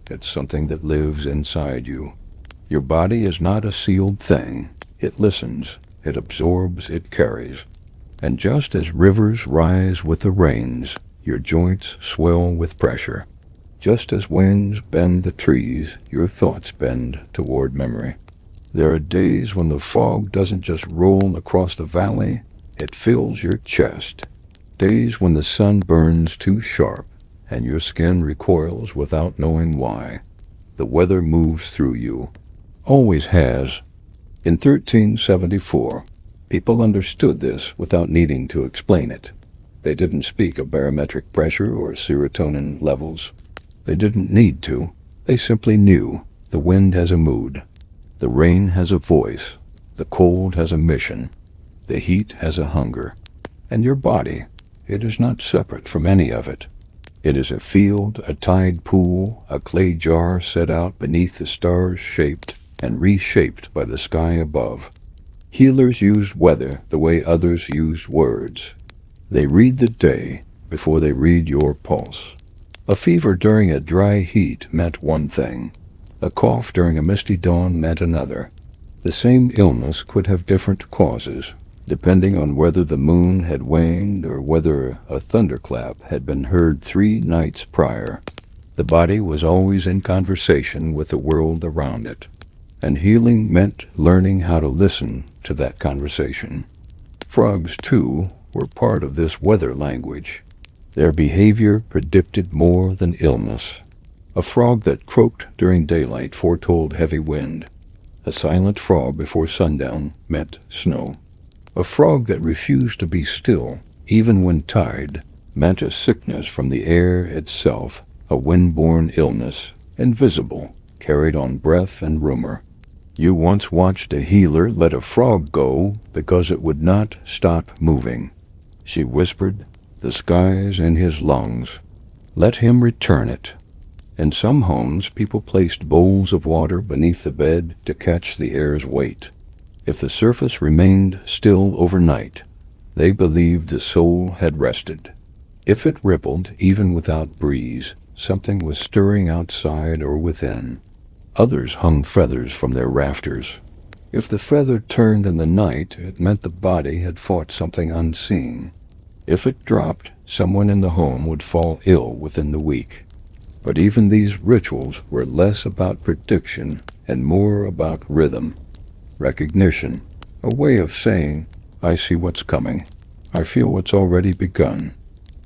It's something that lives inside you. Your body is not a sealed thing. It listens, it absorbs, it carries. And just as rivers rise with the rains, your joints swell with pressure. Just as winds bend the trees, your thoughts bend toward memory. There are days when the fog doesn't just roll across the valley, it fills your chest. Days when the sun burns too sharp and your skin recoils without knowing why. The weather moves through you. Always has. In 1374, people understood this without needing to explain it. They didn't speak of barometric pressure or serotonin levels. They didn't need to. They simply knew the wind has a mood. The rain has a voice. The cold has a mission. The heat has a hunger. And your body, it is not separate from any of it. It is a field, a tide pool, a clay jar set out beneath the stars, shaped and reshaped by the sky above. Healers used weather the way others used words. They read the day before they read your pulse. A fever during a dry heat meant one thing. A cough during a misty dawn meant another. The same illness could have different causes, depending on whether the moon had waned or whether a thunderclap had been heard 3 nights prior. The body was always in conversation with the world around it, and healing meant learning how to listen to that conversation. Frogs, too, were part of this weather language. Their behavior predicted more than illness. A frog that croaked during daylight foretold heavy wind. A silent frog before sundown meant snow. A frog that refused to be still, even when tired, meant a sickness from the air itself, a wind-borne illness, invisible, carried on breath and rumor. You once watched a healer let a frog go because it would not stop moving. She whispered, "The sky's in his lungs. Let him return it." In some homes, people placed bowls of water beneath the bed to catch the air's weight. If the surface remained still overnight, they believed the soul had rested. If it rippled, even without breeze, something was stirring outside or within. Others hung feathers from their rafters. If the feather turned in the night, it meant the body had fought something unseen. If it dropped, someone in the home would fall ill within the week. But even these rituals were less about prediction and more about rhythm, recognition, a way of saying, "I see what's coming. I feel what's already begun."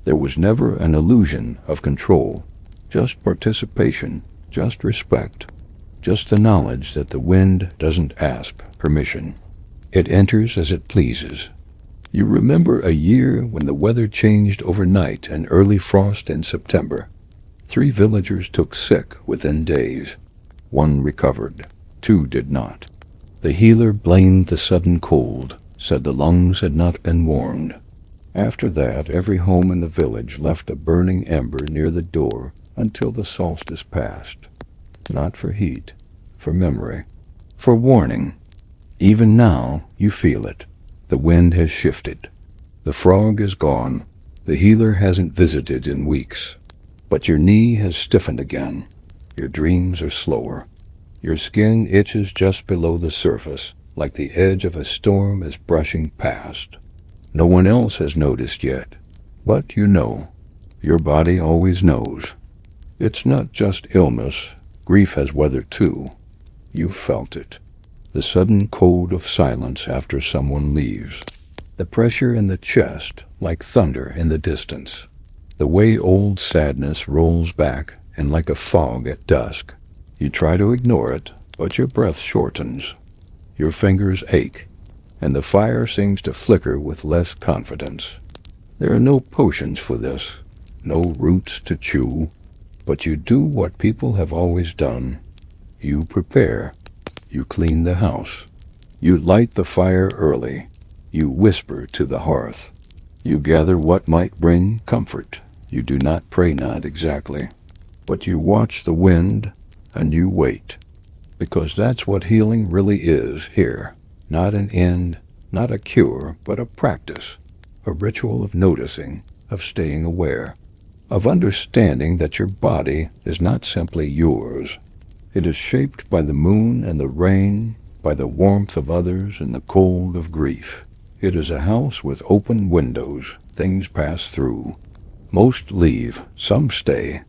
There was never an illusion of control, just participation, just respect, just the knowledge that the wind doesn't ask permission. It enters as it pleases. You remember a year when the weather changed overnight and early frost in September. 3 villagers took sick within days. 1 recovered. 2 did not. The healer blamed the sudden cold, said the lungs had not been warmed. After that, every home in the village left a burning ember near the door until the solstice passed. Not for heat, for memory, for warning. Even now, you feel it. The wind has shifted. The frog is gone. The healer hasn't visited in weeks. But your knee has stiffened again. Your dreams are slower. Your skin itches just below the surface, like the edge of a storm is brushing past. No one else has noticed yet, but you know. Your body always knows. It's not just illness. Grief has weather too. You've felt it. The sudden cold of silence after someone leaves. The pressure in the chest, like thunder in the distance. The way old sadness rolls back, and like a fog at dusk. You try to ignore it, but your breath shortens. Your fingers ache, and the fire seems to flicker with less confidence. There are no potions for this, no roots to chew, but you do what people have always done. You prepare. You clean the house. You light the fire early. You whisper to the hearth. You gather what might bring comfort. You do not pray, not exactly, but you watch the wind, and you wait. Because that's what healing really is here. Not an end, not a cure, but a practice. A ritual of noticing, of staying aware, of understanding that your body is not simply yours. It is shaped by the moon and the rain, by the warmth of others and the cold of grief. It is a house with open windows. Things pass through. Most leave, some stay.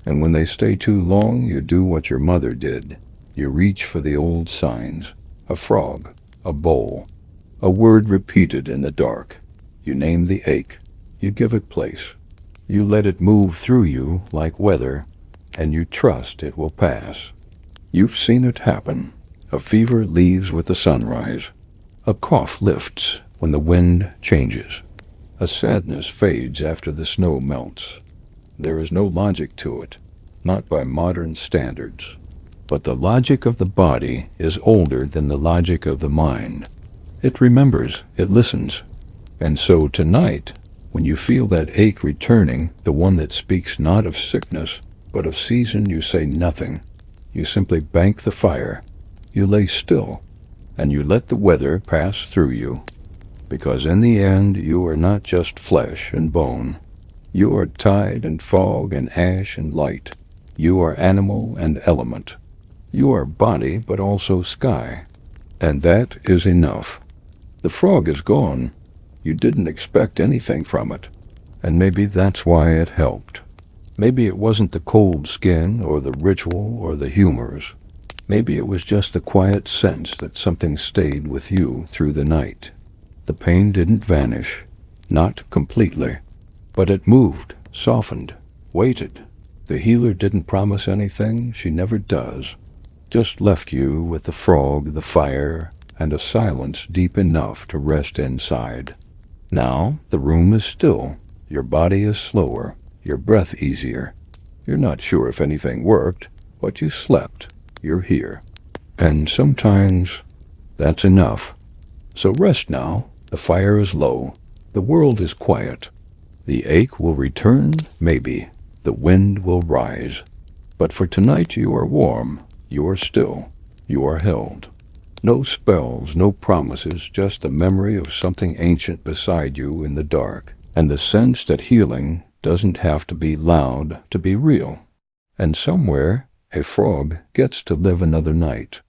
And when they stay too long, you do what your mother did. You reach for the old signs. A frog, a bowl, a word repeated in the dark. You name the ache. You give it place. You let it move through you like weather, and you trust it will pass. You've seen it happen. A fever leaves with the sunrise. A cough lifts when the wind changes. A sadness fades after the snow melts. There is no logic to it, not by modern standards. But the logic of the body is older than the logic of the mind. It remembers, it listens. And so tonight, when you feel that ache returning, the one that speaks not of sickness, but of season, you say nothing. You simply bank the fire. You lay still, and you let the weather pass through you. Because in the end, you are not just flesh and bone. You are tide and fog and ash and light. You are animal and element. You are body, but also sky. And that is enough. The frog is gone. You didn't expect anything from it. And maybe that's why it helped. Maybe it wasn't the cold skin or the ritual or the humors. Maybe it was just the quiet sense that something stayed with you through the night. The pain didn't vanish, not completely, but it moved, softened, waited. The healer didn't promise anything, she never does. Just left you with the frog, the fire, and a silence deep enough to rest inside. Now the room is still, your body is slower, your breath easier. You're not sure if anything worked, but you slept. You're here. And sometimes that's enough. So rest now. The fire is low. The world is quiet. The ache will return, maybe. The wind will rise. But for tonight you are warm. You are still. You are held. No spells, no promises, just the memory of something ancient beside you in the dark, and the sense that healing doesn't have to be loud to be real. And somewhere, a frog gets to live another night.